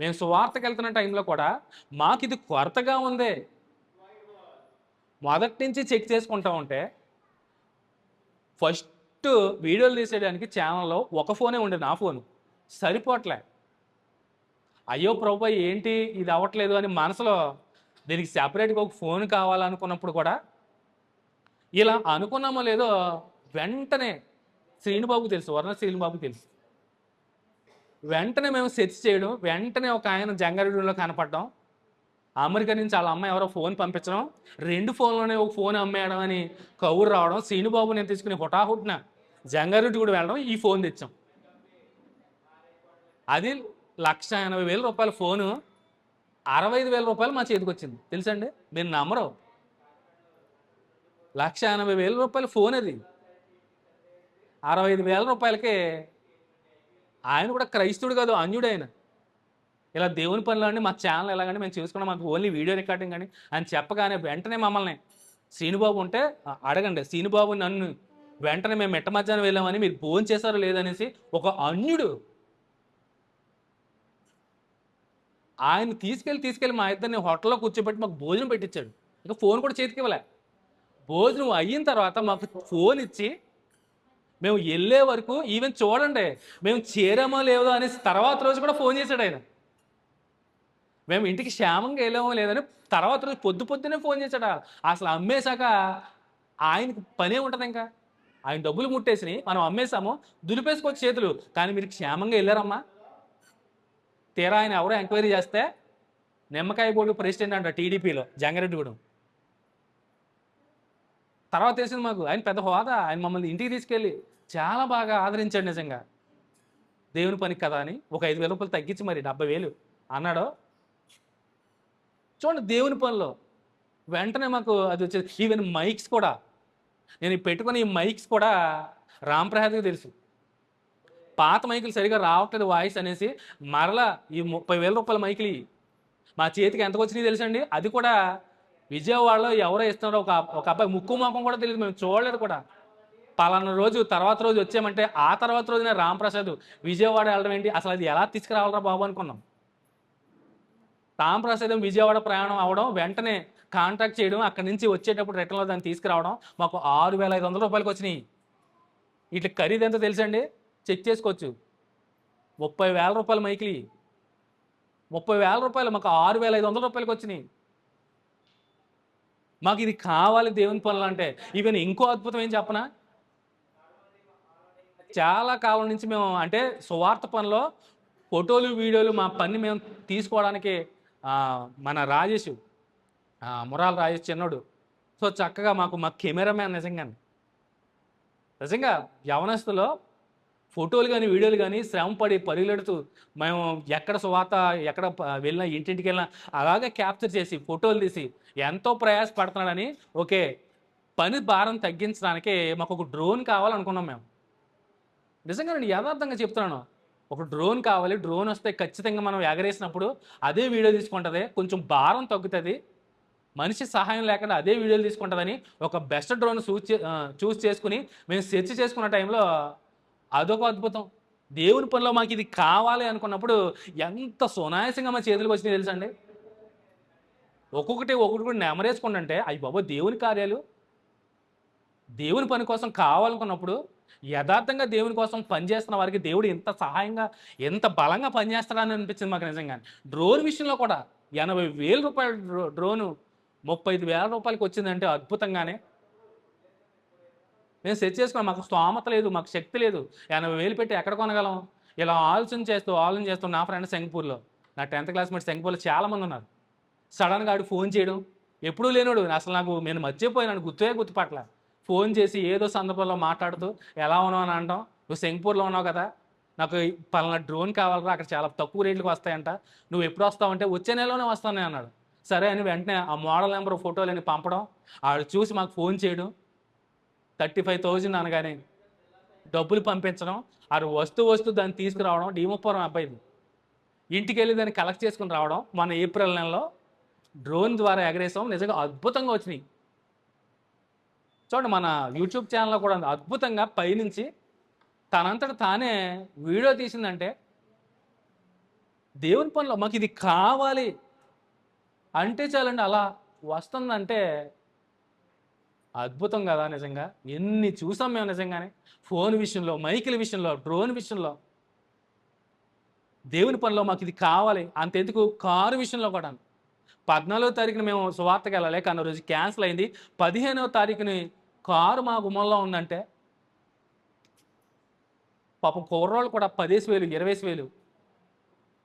[SPEAKER 4] మేము సువార్తకి వెళ్తున్న టైంలో కూడా మాకు ఇది కొరతగా ఉంది. మొదటి నుంచి చెక్ చేసుకుంటా ఉంటే ఫస్ట్ వీడియోలు తీసేయడానికి ఛానల్లో ఒక ఫోనే ఉండేది, నా ఫోను సరిపోవట్లే. అయ్యో ప్రభు ఏంటి ఇది అవ్వట్లేదు అని మనసులో దీనికి సెపరేట్గా ఒక ఫోన్ కావాలనుకున్నప్పుడు కూడా ఇలా అనుకున్నామో లేదో వెంటనే శ్రీనుబాబు తెలుసు, వర్ణ శ్రీనుబాబు తెలుసు, వెంటనే మేము సెర్చ్ చేయడం, వెంటనే ఒక ఆయన జంగారెడ్డిలో కనపడడం, అమెరికా నుంచి వాళ్ళ అమ్మాయి ఎవరో ఫోన్ పంపించడం, 2 ఫోన్లోనే ఒక ఫోన్ అమ్మేయడం అని కౌరు రావడం, శ్రీనుబాబు నేను తీసుకుని హుటాహుటిన జంగారెడ్డి కూడా వెళ్ళడం, ఈ ఫోన్ తెచ్చాం. అది ₹1,80,000 ఫోను, ₹65,000 మా చేతికి వచ్చింది. తెలుసండి, మీరు నమ్మరు. ₹1,80,000 ఫోన్ అది. ₹65,000కి ఆయన కూడా క్రైస్తవుడు కాదు, అన్యుడు ఆయన. ఇలా దేవుని పనులు అండి మా ఛానల్ ఎలాగంటే మేము చూసుకున్నాం, మాకు ఓన్లీ వీడియో రికార్డింగ్ అని అని చెప్పగానే వెంటనే మమ్మల్ని శ్రీనుబాబు ఉంటే అడగండి, శ్రీనుబాబు నన్ను వెంటనే మేము మిట్ట మధ్యాహ్నం వెళ్ళామని మీరు ఫోన్ చేశారో లేదనేసి ఒక అన్యుడు ఆయన తీసుకెళ్ళి మా ఇద్దరిని హోటల్లో కూర్చోబెట్టి మాకు భోజనం పెట్టించాడు. ఇక ఫోన్ కూడా చేతికి ఇవ్వలే. భోజనం అయిన తర్వాత మాకు ఫోన్ ఇచ్చి మేము వెళ్ళే వరకు ఈవెన్ చూడండి మేము చేరామో లేదో అనేసి తర్వాత రోజు కూడా ఫోన్ చేశాడు ఆయన. మేము ఇంటికి క్షేమంగా వెళ్ళామో లేదని తర్వాత రోజు పొద్దున్నే ఫోన్ చేశాడు. అసలు అమ్మేశాక ఆయనకు పనే ఉంటుంది, ఇంకా ఆయన డబ్బులు ముట్టేసి మనం అమ్మేశాము, దులిపేసుకోవచ్చు చేతులు, కానీ మీరు క్షేమంగా వెళ్ళారమ్మా. తీరా ఆయన ఎవరో ఎంక్వైరీ చేస్తే నిమ్మకాయ బోర్డు ప్రెసిడెంట్ అంట టీడీపీలో జంగారెడ్డిగూడెం. తర్వాత తెలిసింది మాకు ఆయన పెద్ద హోదా, ఆయన మమ్మల్ని ఇంటికి తీసుకెళ్ళి చాలా బాగా ఆదరించాడు. నిజంగా దేవుని పనికి కదా అని ఒక ₹5,000 తగ్గించి మరి 70,000 అన్నాడు. చూడండి దేవుని పనిలో వెంటనే మాకు అది వచ్చేది. ఈవెన్ మైక్స్ కూడా నేను పెట్టుకుని ఈ మైక్స్ కూడా రాంప్రసాద్కి తెలుసు. పాత మైకులు సరిగా రావట్లేదు వాయిస్ అనేసి మరలా ఈ ₹30,000 మైకులు మా చేతికి ఎంతకు వచ్చినాయి తెలుసండి. అది కూడా విజయవాడలో ఎవరో ఇస్తున్నారో ఒక అబ్బాయి, ముక్కు ముఖం కూడా తెలియదు, మేము చూడలేదు కూడా. పలానా రోజు తర్వాత రోజు వచ్చామంటే ఆ తర్వాత రోజునే రాంప్రసాద్ విజయవాడ వెళ్ళడం ఏంటి, అసలు అది ఎలా తీసుకురావాలరా బాబు అనుకున్నాం. రాంప్రసాద్ విజయవాడ ప్రయాణం అవడం, వెంటనే కాంటాక్ట్ చేయడం, అక్కడి నుంచి వచ్చేటప్పుడు రిటర్న్లో దాన్ని తీసుకురావడం, మాకు ₹6,500 వచ్చినాయి. ఇట్లా ఖరీదు ఎంతో తెలుసండి, చెక్ చేసుకోవచ్చు. ₹30,000 మైకిలి, ₹30,000 మాకు ₹6,500 వచ్చినాయి. మాకు ఇది కావాలి దేవుని పనులు అంటే. ఈవెన్ ఇంకో అద్భుతం ఏం చెప్పనా, చాలా కాలం నుంచి మేము అంటే సువార్త పనిలో ఫోటోలు వీడియోలు మా పని మేము తీసుకోవడానికి మన రాజేష్, మురాల రాజేష్ చిన్నోడు, సో చక్కగా మా కెమెరామ్యాన్ నిజంగా యవనస్తులో ఫోటోలు కానీ వీడియోలు కానీ శ్రమపడి పరిగెడుతూ మేము ఎక్కడ సువార్త ఎక్కడ వెళ్ళినా ఇంటింటికి వెళ్ళినా అలాగే క్యాప్చర్ చేసి ఫోటోలు తీసి ఎంతో ప్రయాసపడుతున్నాడని ఓకే పని భారం తగ్గించడానికి మాకు ఒక డ్రోన్ కావాలనుకున్నాం మేము. నిజంగా నేను యథార్థంగా చెప్తున్నాను, ఒక డ్రోన్ కావాలి. డ్రోన్ వస్తే ఖచ్చితంగా మనం ఎగరేసినప్పుడు అదే వీడియో తీసుకుంటుంది, కొంచెం భారం తగ్గుతుంది, మనిషి సహాయం లేకుండా అదే వీడియోలు తీసుకుంటుందని ఒక బెస్ట్ డ్రోన్ చూస్ చేసుకుని మేము సెర్చ్ చేసుకున్న టైంలో అదొక అద్భుతం. దేవుని పనిలో మాకు ఇది కావాలి అనుకున్నప్పుడు ఎంత సునాయాసంగా మా చేతులకు వచ్చినాయి తెలుసండి. ఒక్కొక్కటి కూడా నెమరేసుకుంటుంటే అయ్యి బాబా దేవుని కార్యాలు దేవుని పని కోసం కావాలనుకున్నప్పుడు యథార్థంగా దేవుని కోసం పనిచేస్తున్న వారికి దేవుడు ఎంత సహాయంగా ఎంత బలంగా పనిచేస్తాడని అనిపించింది మాకు నిజంగా. డ్రోన్ విషయంలో కూడా ₹80,000 డ్రోను ₹35,000 వచ్చిందంటే అద్భుతంగానే మేము సెట్ చేసుకున్నాం. మాకు స్తోమత లేదు, మాకు శక్తి లేదు, 80,000 పెట్టి ఎక్కడ కొనగలం. ఇలా ఆలోచన చేస్తూ నా ఫ్రెండ్ శంగపూర్లో, నా 10th క్లాస్మేట్ శంగపూర్లో చాలామంది ఉన్నారు. సడన్గా ఆడు ఫోన్ చేయడం, ఎప్పుడూ లేనోడు, అసలు నేను మర్చిపోయినాను, గుర్తుపట్ల ఫోన్ చేసి ఏదో సందర్భంలో మాట్లాడుతూ ఎలా ఉన్నావు అని అంటాం. నువ్వు శంగపూర్లో ఉన్నావు కదా, నాకు పలానా డ్రోన్ కావాలరా, అక్కడ చాలా తక్కువ రేట్లకు వస్తాయంట, నువ్వు ఎప్పుడు వస్తావంటే వచ్చే నెలలోనే వస్తాను అన్నాడు. సరే అని వెంటనే ఆ మోడల్ నెంబర్ ఫోటోలని పంపడం, ఆడు చూసి మాకు ఫోన్ చేయడం. 35,000 అనగానే డబ్బులు పంపించడం, ఆ వస్తూ దాన్ని తీసుకురావడం. డీమపురం అబ్బాయిది ఇంటికి వెళ్ళి దాన్ని కలెక్ట్ చేసుకుని రావడం. మన ఏప్రిల్ నెలలో డ్రోన్ ద్వారా ఎగరేసాం. నిజంగా అద్భుతంగా వచ్చినాయి. చూడండి, మన యూట్యూబ్ ఛానల్లో కూడా ఉంది. అద్భుతంగా పైనుంచి తనంతట తానే వీడియో తీసిందంటే దేవుని పనిలో మాకు ఇది కావాలి అంటే చాలండి, అలా వస్తుందంటే అద్భుతం కదా నిజంగా. ఎన్ని చూసాం మేము నిజంగానే, ఫోన్ విషయంలో, మైకిల్ విషయంలో, డ్రోన్ విషయంలో. దేవుని పనిలో మాకు ఇది కావాలి. అంతెందుకు కారు విషయంలో కూడా 14వ తారీఖున మేము సువార్తకి వెళ్ళాలి, కానీ రోజు క్యాన్సిల్ అయింది. 15వ తారీఖుని కారు మా గుమ్మంలో ఉందంటే పాపం కుర్రోళ్ళు కూడా 10,000 20,000.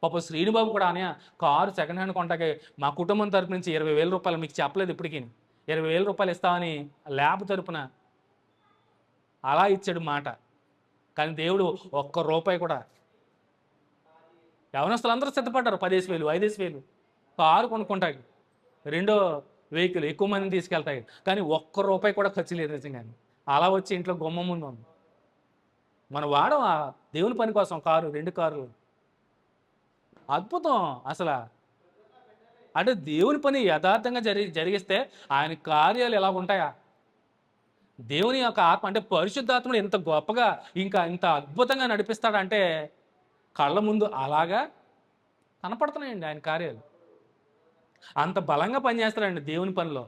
[SPEAKER 4] పాపం శ్రీనుబాబు కూడా అనే కారు సెకండ్ హ్యాండ్ కొంటాకే మా కుటుంబం తరపు నుంచి 20,000 రూపాయలు, మీకు చెప్పలేదు ఇప్పటికీ, 20,000 రూపాయలు ఇస్తామని ల్యాబ్ తరపున అలా ఇచ్చాడు మాట. కానీ దేవుడు ఒక్క రూపాయి కూడా. యవనస్తులు అందరూ సిద్ధపడ్డారు, 10,000 5,000 కారు కొనుక్కుంటాయి, రెండో వెహికల్ ఎక్కువ మందిని తీసుకెళ్తాయి. కానీ ఒక్క రూపాయి కూడా ఖర్చు లేదు నిజంగానే. అలా వచ్చి ఇంట్లో గుమ్మం ముందు ఉంది. మనం వాడం ఆ దేవుని పని కోసం కారు, 2 కార్లు. అద్భుతం అసలు. అంటే దేవుని పని యథార్థంగా జరిగిస్తే ఆయన కార్యాలు ఎలా ఉంటాయా? దేవుని యొక్క ఆత్మ అంటే పరిశుద్ధాత్ముడు ఎంత గొప్పగా ఇంకా ఇంత అద్భుతంగా నడిపిస్తాడంటే కళ్ళ ముందు అలాగా కనపడుతున్నాయండి ఆయన కార్యాలు. అంత బలంగా పనిచేస్తాడండి దేవుని పనిలో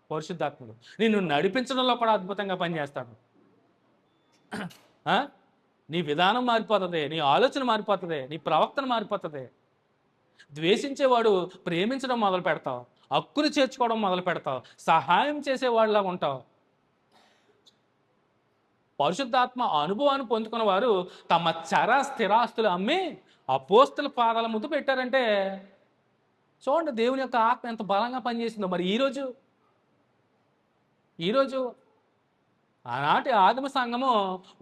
[SPEAKER 4] పరిశుద్ధాత్ముడు. నిన్ను నడిపించడంలో కూడా అద్భుతంగా పనిచేస్తాడు. నీ విధానం మారిపోతుంది, నీ ఆలోచన మారిపోతుంది, నీ ప్రవర్తన మారిపోతుంది. ద్వేషించేవాడు ప్రేమించడం మొదలు పెడతావు, హక్కును చేర్చుకోవడం మొదలు పెడతావు, సహాయం చేసేవాడిలాగా ఉంటావు. పరిశుద్ధాత్మ అనుభవాన్ని పొందుకున్న వారు తమ చర స్థిరాస్తులు అమ్మి అపోస్తుల పాదాల ముందు పెట్టారంటే చూడండి దేవుని యొక్క ఆత్మ ఎంత బలంగా పనిచేసిందో. మరి ఈరోజు ఆనాటి ఆదిమ సంఘము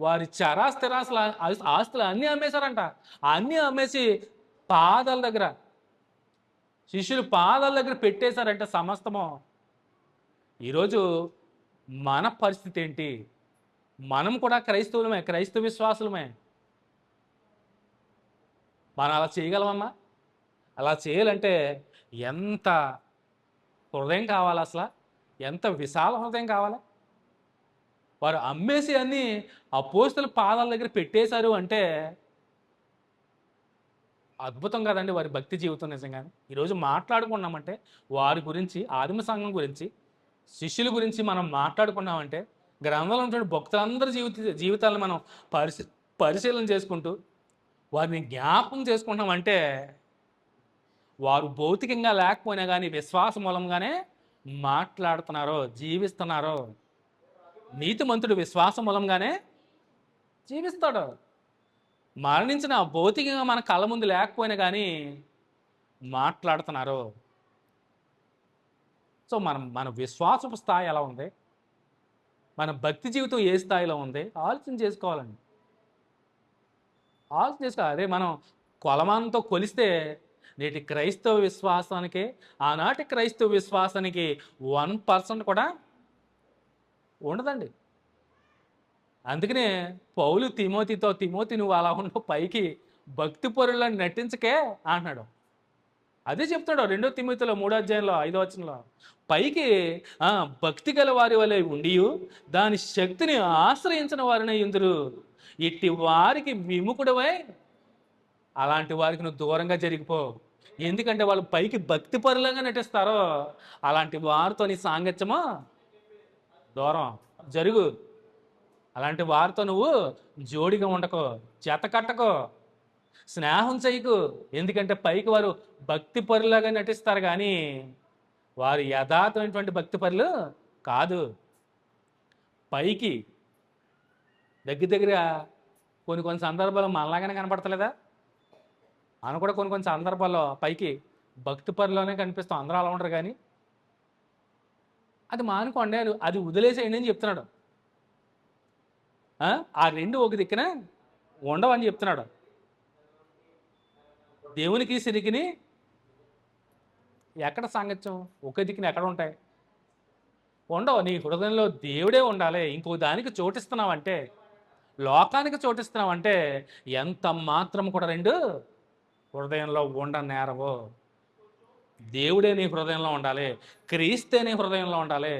[SPEAKER 4] వారి చరా స్థిరాస్తుల ఆస్తులు అన్నీ అమ్మేశారంట. అన్నీ అమ్మేసి పాదాల దగ్గర, శిష్యులు పాదాల దగ్గర పెట్టేశారంటే సమస్తము. ఈరోజు మన పరిస్థితి ఏంటి? మనం కూడా క్రైస్తవులమే, క్రైస్తవ విశ్వాసులమే. మనం అలా చేయగలమమ్మా? అలా చేయాలంటే ఎంత హృదయం కావాలి, అసలు ఎంత విశాల హృదయం కావాలి. వారు అమ్మేసి అన్నీ అపోస్తుల పాదాల దగ్గర పెట్టేశారు అంటే అద్భుతం కదండి వారి భక్తి జీవితం. నిజంగానే ఈరోజు మాట్లాడుకున్నామంటే వారి గురించి, ఆదిమ సంఘం గురించి, శిష్యుల గురించి మనం మాట్లాడుకున్నామంటే గ్రంథంలో ఉన్న భక్తులందరి జీవితాలను మనం పరిశీలన చేసుకుంటూ వారిని జ్ఞాపకం చేసుకుంటామంటే వారు భౌతికంగా లేకపోయినా కానీ విశ్వాస మూలంగానే మాట్లాడుతున్నారో, జీవిస్తున్నారో. నీతిమంతుడు విశ్వాస మూలంగానే జీవిస్తాడు. మరణించిన భౌతికంగా మన కళ్ళ ముందు లేకపోయినా కానీ మాట్లాడుతున్నారు. సో మన విశ్వాసపు స్థాయి ఎలా ఉంది, మన భక్తి జీవితం ఏ స్థాయిలో ఉంది ఆలోచన చేసుకోవాలండి. ఆలోచన చేసుకోవాలి. అదే మనం కొలమానంతో కొలిస్తే నేటి క్రైస్తవ విశ్వాసానికి ఆనాటి క్రైస్తవ విశ్వాసానికి 1% కూడా ఉండదండి. అందుకనే పౌలు తిమోతి నువ్వు అలా ఉన్న పైకి భక్తి పరులను నటించకే అంటున్నాడు. అదే చెప్తాడు 2 తిమోతిలో 3వ అధ్యాయంలో 5వ వచనంలో. పైకి భక్తి గల వారి వలె ఉండి దాని శక్తిని ఆశ్రయించిన వారిని ఇందురు. ఇట్టి వారికి విముఖుడవై అలాంటి వారికి నువ్వు దూరంగా జరిగిపో. ఎందుకంటే వాళ్ళు పైకి భక్తి పరులంగా నటిస్తారో అలాంటి వారితో నీ సాంగత్యమో దూరం జరుగు. అలాంటి వారితో నువ్వు జోడిగా ఉండకో, జత కట్టకో, స్నేహం చేయకు. ఎందుకంటే పైకి వారు భక్తి పరులాగా నటిస్తారు కానీ వారు యథార్థమైనటువంటి భక్తి పరులు కాదు. పైకి దగ్గర కొన్ని సందర్భాల్లో మనలాగానే కనపడతలేదా? అని కూడా కొన్ని సందర్భాల్లో పైకి భక్తి పరులోనే కనిపిస్తాం. అందరూ అలా ఉంటారు కానీ అది మానుకోండి, అది వదిలేసేయండి అని చెప్తున్నాడు. ఆ 2 ఒక దిక్కున ఉండవని చెప్తున్నాడు. దేవునికి సిరికిని ఎక్కడ సాంగత్యం? ఒకే దిక్కున ఎక్కడ ఉంటాయి? ఉండవు. నీ హృదయంలో దేవుడే ఉండాలి. ఇంకో దానికి చోటిస్తున్నావంటే లోకానికి చోటిస్తున్నావు అంటే ఎంత మాత్రం కూడా రెండు హృదయంలో ఉండనేరవు. దేవుడే నీ హృదయంలో ఉండాలి, క్రీస్తే నీ హృదయంలో ఉండాలి,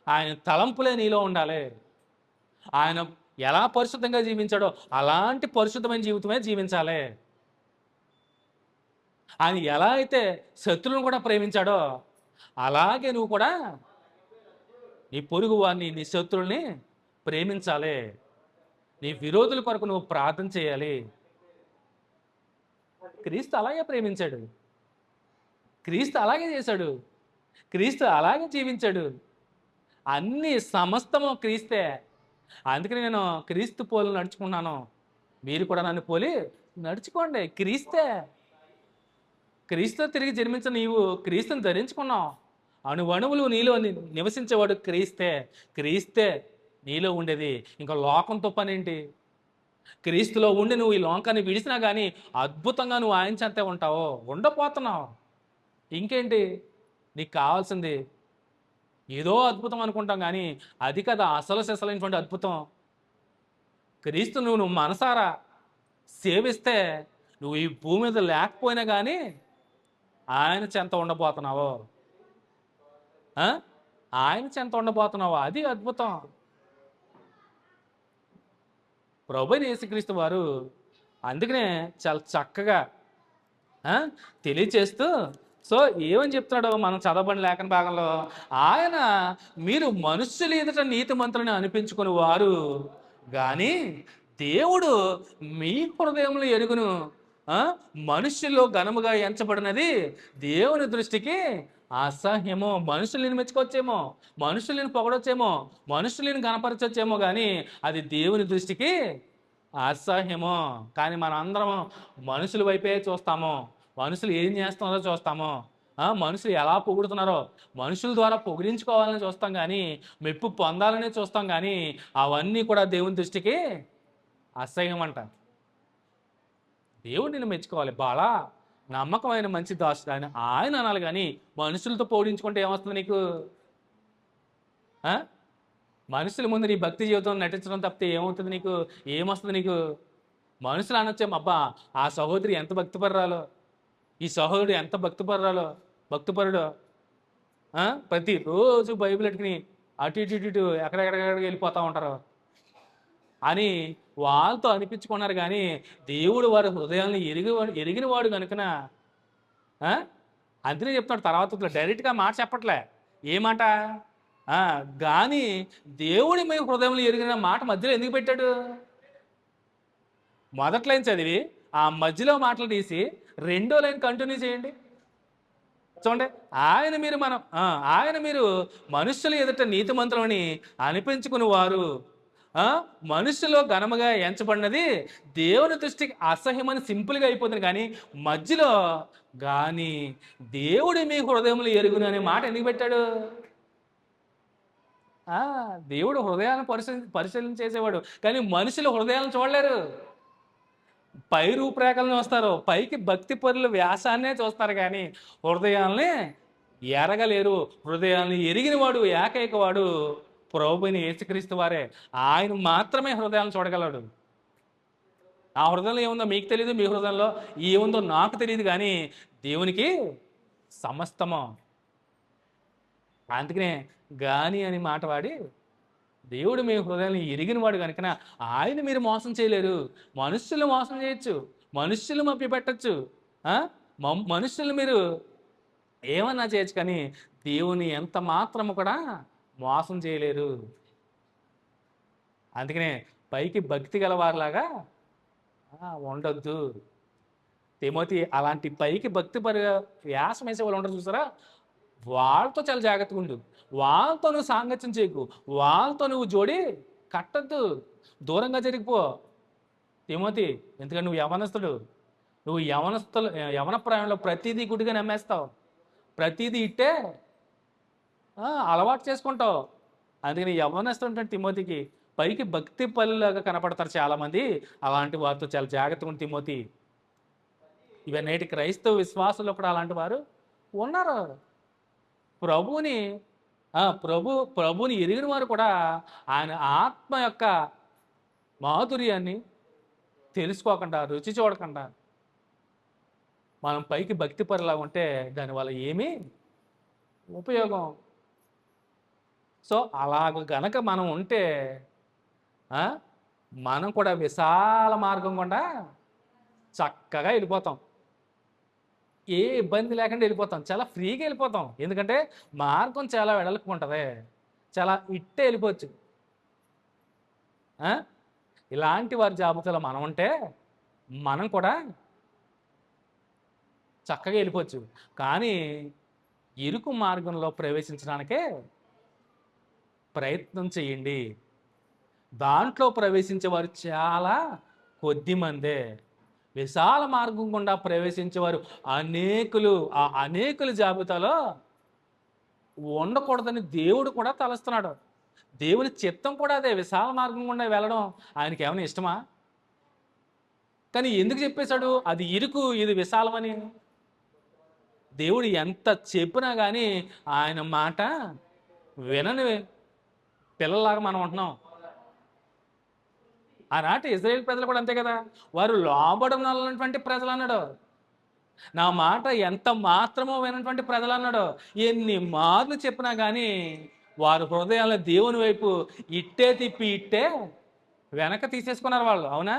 [SPEAKER 4] ఆయన తలంపులే నీలో ఉండాలి. ఆయన ఎలా పరిశుద్ధంగా జీవించాడో అలాంటి పరిశుద్ధమైన జీవితమే జీవించాలి. ఆయన ఎలా అయితే శత్రువులను కూడా ప్రేమించాడో అలాగే నువ్వు కూడా నీ పొరుగు వారిని, నీ శత్రువుల్ని ప్రేమించాలి. నీ విరోధుల కొరకు నువ్వు ప్రార్థన చేయాలి. క్రీస్తు అలాగే ప్రేమించాడు, క్రీస్తు అలాగే చేశాడు, క్రీస్తు అలాగే జీవించాడు. అన్ని సమస్తము క్రీస్తే. అందుకని నేను క్రీస్తు పోలి నడుచుకున్నాను, మీరు కూడా నన్ను పోలి నడుచుకోండి. క్రీస్తే, క్రీస్తు తిరిగి జన్మించిన నీవు క్రీస్తుని ధరించుకున్నావు. అణువణువులు నీలో నివసించేవాడు క్రీస్తే. క్రీస్తే నీలో ఉండేది, ఇంకా లోకంతో పని ఏంటి? క్రీస్తులో ఉండి నువ్వు ఈ లోకాన్ని విడిచినా కానీ అద్భుతంగా నువ్వు ఆయన చెంతే ఉంటావు, ఉండపోతున్నావు. ఇంకేంటి నీకు కావాల్సింది? ఏదో అద్భుతం అనుకుంటాం కానీ అది కదా అసలు సెసలైనటువంటి అద్భుతం. క్రీస్తు నువ్వు మనసారా సేవిస్తే నువ్వు ఈ భూమి మీద లేకపోయినా కానీ ఆయన చెంత ఉండబోతున్నావు, ఆయన చెంత ఉండబోతున్నావు. అది అద్భుతం. ప్రభువైన యేసుక్రీస్తు వారు అందుకనే చాలా చక్కగా తెలియచేస్తూ, సో ఏమని చెప్తున్నాడో మనం చదవబడిన లేఖన భాగంలో, ఆయన మీరు మనుష్యుల ఎదుట నీతిమంతులని అనిపించుకుని వారు కానీ దేవుడు మీ హృదయంలో ఎరుగును. మనుష్యుల్లో ఘనముగా ఎంచబడినది దేవుని దృష్టికి అసహ్యము. మనుషులను మెచ్చుకోవచ్చేమో, మనుషులను పొగడొచ్చేమో, మనుషులను గణపరచొచ్చేమో కానీ అది దేవుని దృష్టికి అసహ్యము. కానీ మనం అందరం మనుషుల వైపే చూస్తాము, మనుషులు ఏం చేస్తున్నారో చూస్తాము, మనుషులు ఎలా పొగుడుతున్నారో మనుషుల ద్వారా పొగిడించుకోవాలని చూస్తాం కానీ మెప్పు పొందాలని చూస్తాం కానీ అవన్నీ కూడా దేవుని దృష్టికి అసహ్యం అంట. దేవుడు నిన్ను మెచ్చుకోవాలి, బాలా నమ్మకమైన మంచి దాసుడు ఆయన ఆయన అనాలి కానీ మనుషులతో పోడించుకుంటే ఏమొస్తుంది నీకు? మనుషుల ముందు నీ భక్తి జీవితం నటించడం తప్పితే ఏమవుతుంది నీకు? ఏమొస్తుంది నీకు? మనుషులు అనొచ్చేమో, అబ్బా ఆ సహోదరి ఎంత భక్తిపరురాలో, ఈ సహోదరుడు ఎంత భక్తిపరుడు, ప్రతిరోజు బైబిల్ ఎట్టుకుని అటు ఇటు ఇటు ఎక్కడెక్కడికి వెళ్ళిపోతూ ఉంటారు అని వాళ్ళతో అనిపించుకున్నారు. కానీ దేవుడు వారి హృదయాలను ఎరిగిన వాడు కనుకన అందుకే చెప్తున్నాడు తర్వాత డైరెక్ట్గా మాట చెప్పట్లే. ఏ మాట? కానీ దేవుడి మీ హృదయంలో ఎరిగిన మాట మధ్యలో ఎందుకు పెట్టాడు? మొదటి లైన్ చదివి ఆ మధ్యలో మాటలు తీసి రెండో లైన్ కంటిన్యూ చేయండి. చూడండి, ఆయన మీరు మనుష్యుల ఎదుట నీతిమంతులని అనిపించుకుని వారు మనుషులో ఘనముగా ఎంచబడినది దేవుని దృష్టికి అసహ్యమని సింపుల్గా అయిపోతుంది. కానీ మధ్యలో కానీ దేవుడు మీ హృదయంలో ఎరుగును అనే మాట ఎందుకు పెట్టాడు? దేవుడు హృదయాలను పరిశీలన చేసేవాడు, కానీ మనుషులు హృదయాలను చూడలేరు. పై రూపురేఖలను చూస్తారు, పైకి భక్తి పరుల వ్యాసాన్నే చూస్తారు కానీ హృదయాల్ని ఎరగలేరు. హృదయాల్ని ఎరిగిన వాడు ఏకైక వాడు ప్రభువైన యేసుక్రీస్తు వారే. ఆయన మాత్రమే హృదయాలను చూడగలడు. ఆ హృదయంలో ఏముందో మీకు తెలియదు, మీ హృదయంలో ఏముందో నాకు తెలియదు, కానీ దేవునికి సమస్తము. అందుకనే గాని అని మాట వాడి దేవుడు మీ హృదయాన్ని ఎరిగిన వాడు కనుక ఆయన మీరు మోసం చేయలేరు. మనుష్యులు మోసం చేయొచ్చు, మనుష్యులు మభ్యపెట్టచ్చు, మనుష్యులు మీరు ఏమన్నా చేయొచ్చు, కానీ దేవుని ఎంత మాత్రము కూడా మోసం చేయలేరు. అందుకనే పైకి భక్తి గలవారిలాగా ఉండొద్దు. తిమోతి అలాంటి పైకి భక్తి వ్యాసం వేసే వాళ్ళు ఉండరు చూసారా, వాళ్ళతో చాలా జాగ్రత్తగా ఉండు. వాళ్ళతో నువ్వు సాంగత్యం చేయకు, వాళ్ళతో నువ్వు జోడి కట్టద్దు, దూరంగా జరిగిపో తిమోతి. ఎందుకంటే నువ్వు యవనస్తుడు, నువ్వు యవన ప్రాయంలో ప్రతిదీ గుడిగా నమ్మేస్తావు, ప్రతిదీ ఇట్టే అలవాటు చేసుకుంటావు. అందుకని యవనస్తుడు తిమోతికి పైకి భక్తి పనులాగా కనపడతారు చాలామంది. అలాంటి వారితో చాలా జాగ్రత్తగా ఉంది తిమోతి. ఇవన్నీ క్రైస్తవ విశ్వాసులు కూడా అలాంటి వారు ఉన్నారు. ప్రభువుని ఎరిగిన వారు కూడా ఆయన ఆత్మ యొక్క మాధుర్యాన్ని తెలుసుకోకుండా, రుచి చూడకుండా మనం పైకి భక్తి పరులాగా ఉంటే దానివల్ల ఏమీ ఉపయోగం. సో అలాగ గనక మనం ఉంటే ఆ, మనం కూడా విశాల మార్గం గుండా చక్కగా వెళ్ళిపోతాం. ఏ ఇబ్బంది లేకుండా వెళ్ళిపోతాం, చాలా ఫ్రీగా వెళ్ళిపోతాం. ఎందుకంటే మార్గం చాలా వెడల్పు ఉంటుంది, చాలా ఇట్టే వెళ్ళిపోవచ్చు. ఇలాంటి వారి జాబితాలో మనం ఉంటే మనం కూడా చక్కగా వెళ్ళిపోవచ్చు. కానీ ఇరుకు మార్గంలో ప్రవేశించడానికే ప్రయత్నం చేయండి. దాంట్లో ప్రవేశించేవారు చాలా కొద్ది మందే. విశాల మార్గం గుండా ప్రవేశించేవారు అనేకులు. ఆ అనేకుల జాబితాలో ఉండకూడదని దేవుడు కూడా తలస్తున్నాడు. దేవుని చిత్తం కూడా అదే, విశాల మార్గం గుండా వెళ్ళడం ఆయనకి ఏమైనా ఇష్టమా? కానీ ఎందుకు చెప్పేశాడు అది ఇరుకు ఇది విశాలమని? దేవుడు ఎంత చెప్పినా కానీ ఆయన మాట వినని పిల్లలాగా మనం ఉంటున్నాం. ఆనాటి ఇజ్రాయేల్ ప్రజలు కూడా అంతే కదా, వారు లోబడినటువంటి ప్రజలు అన్నాడు. నా మాట ఎంత మాత్రమో వినటువంటి ప్రజలు అన్నాడు. ఎన్ని మార్లు చెప్పినా కానీ వారు హృదయాలను దేవుని వైపు ఇట్టే తిప్పి ఇట్టే వెనక తీసేసుకున్నారు వాళ్ళు. అవునా?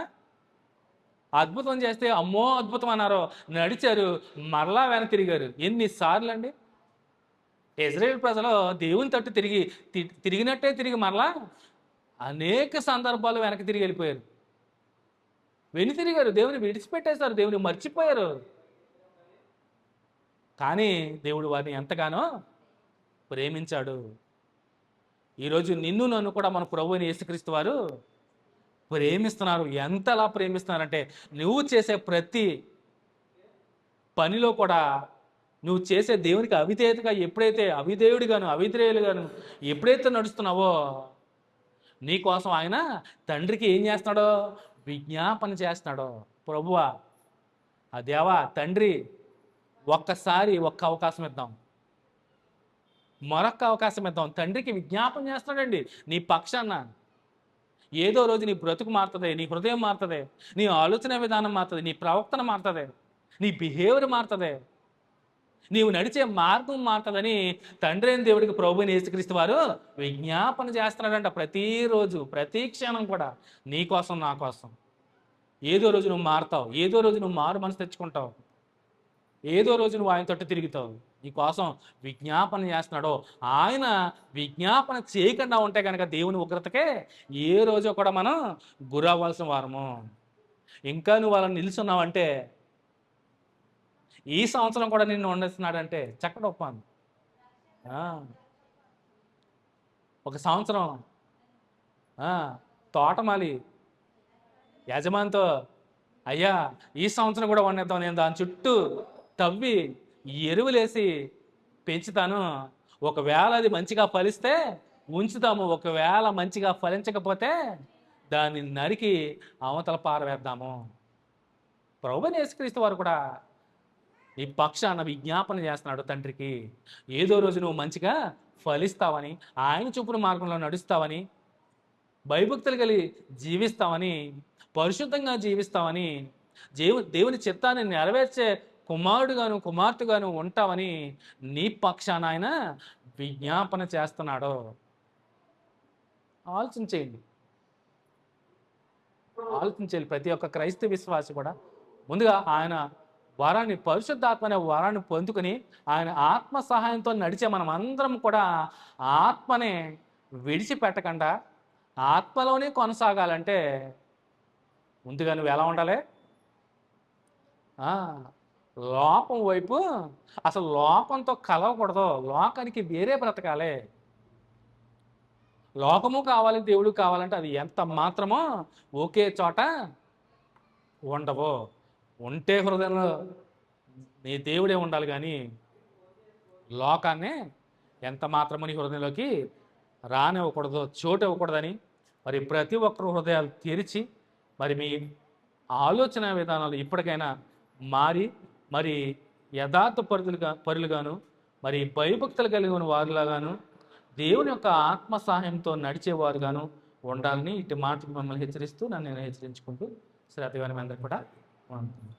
[SPEAKER 4] అద్భుతం చేస్తే అమ్మో అద్భుతం అన్నారు, నడిచారు, మరలా వెనక తిరిగారు. ఎన్నిసార్లు అండి ఇజ్రాయేల్ ప్రజలు దేవుని తట్టు తిరిగినట్టే తిరిగి మరలా అనేక సందర్భాలు వెనక్కి తిరిగి వెళ్ళిపోయారు. తిరిగారు, దేవుని విడిచిపెట్టేశారు, దేవుని మర్చిపోయారు. కానీ దేవుడు వారిని ఎంతగానో ప్రేమించాడు. ఈరోజు నిన్ను నన్ను కూడా మన ప్రభువైన యేసుక్రీస్తు వారు ప్రేమిస్తున్నారు. ఎంతలా ప్రేమిస్తున్నారంటే నువ్వు చేసే ప్రతి పనిలో కూడా నువ్వు చేసే దేవునికి అవిధేయతగా ఎప్పుడైతే అవిధేయులుగాను ఎప్పుడైతే నడుస్తున్నావో నీకోసం ఆయన తండ్రికి ఏం చేస్తున్నాడో విజ్ఞాపన చేస్తున్నాడో. ప్రభువా, ఆ దేవా తండ్రి ఒక్క అవకాశం ఇద్దాం, మరొక్క అవకాశం ఇద్దాం. తండ్రికి విజ్ఞాపన చేస్తున్నాడండి నీ పక్షాన. ఏదో రోజు నీ బ్రతుకు మారుతుంది, నీ హృదయం మారుతుంది, నీ ఆలోచన విధానం మారుతుంది, నీ ప్రవర్తన మారుతుంది, నీ బిహేవియర్ మారుతుంది, నీవు నడిచే మార్గం మారుతుందని తండ్రి అయిన దేవుడికి ప్రభువైన యేసుక్రీస్తు వారు విజ్ఞాపన చేస్తున్నాడంట. ప్రతిరోజు ప్రతి క్షణం కూడా నీ కోసం నా కోసం. ఏదో రోజు నువ్వు మారుతావు, ఏదో రోజు నువ్వు మారు మనసు తెచ్చుకుంటావు, ఏదో రోజు నువ్వు ఆయన తట్టు తిరుగుతావు. నీ కోసం విజ్ఞాపన చేస్తున్నాడు. ఆయన విజ్ఞాపన చేయకుండా ఉంటే కనుక దేవుని ఉగ్రతకే ఏ రోజు కూడా మనం గురవ్వాల్సిన వారము. ఇంకా నువ్వు వాళ్ళని నిలుచున్నావంటే ఈ సంవత్సరం కూడా నిన్ను వండిస్తున్నాడంటే చక్కటి ఒప్పాను. ఒక సంవత్సరం తోటమాలి యజమానితో, అయ్యా ఈ సంవత్సరం కూడా వండేద్దాం, నేను దాని చుట్టూ తవ్వి ఎరువులేసి పెంచుతాను, ఒకవేళ అది మంచిగా ఫలిస్తే ఉంచుతాము, ఒకవేళ మంచిగా ఫలించకపోతే దాన్ని నరికి అవతల పారవేద్దాము. ప్రభువైన యేసుక్రీస్తు వారు కూడా నీ పక్షాన విజ్ఞాపన చేస్తున్నాడు తండ్రికి. ఏదో రోజు నువ్వు మంచిగా ఫలిస్తావని, ఆయన చూపుల మార్గంలో నడుస్తావని, భయభక్తులు కలిగి జీవిస్తావని, పరిశుద్ధంగా జీవిస్తావని, దేవుని చిత్తాన్ని నెరవేర్చే కుమారుడుగాను కుమార్తెగాను ఉంటావని నీ పక్షాన ఆయన విజ్ఞాపన చేస్తున్నాడు. ఆలోచించేయండి. ప్రతి ఒక్క క్రైస్తవ విశ్వాసి కూడా ముందుగా ఆయన వరాన్ని, పరిశుద్ధాత్మ అనే వరాన్ని పొందుకొని ఆయన ఆత్మ సహాయంతో నడిచే మనం అందరం కూడా ఆత్మనే విడిచిపెట్టకుండా ఆత్మలోనే కొనసాగాలంటే ముందుగా నువ్వు ఎలా ఉండాలి? లోపం వైపు, అసలు లోపంతో కలవకూడదు, లోకానికి వేరే బ్రతకాలి. లోకము కావాలి, దేవుడు కావాలంటే అది ఎంత మాత్రమో ఒకే చోట ఉండవు. ఉంటే హృదయంలో నీ దేవుడే ఉండాలి, కానీ లోకాన్ని ఎంత మాత్రమో నీ హృదయంలోకి రానివ్వకూడదు, చోటు ఇవ్వకూడదని మరి ప్రతి ఒక్కరు హృదయాలు తెరిచి మరి మీ ఆలోచన విధానాలు ఇప్పటికైనా మారి మరి యథార్థ పరులుగాను మరి భయభక్తులు కలిగిన వారులాగాను దేవుని యొక్క ఆత్మ సహాయంతో నడిచేవారుగాను
[SPEAKER 1] ఉండాలని ఇటు మాటలు మిమ్మల్ని హెచ్చరిస్తూ నన్ను నేను హెచ్చరించుకుంటూ శ్రద్ధ గారి అందరూ కూడా ఉంటాను.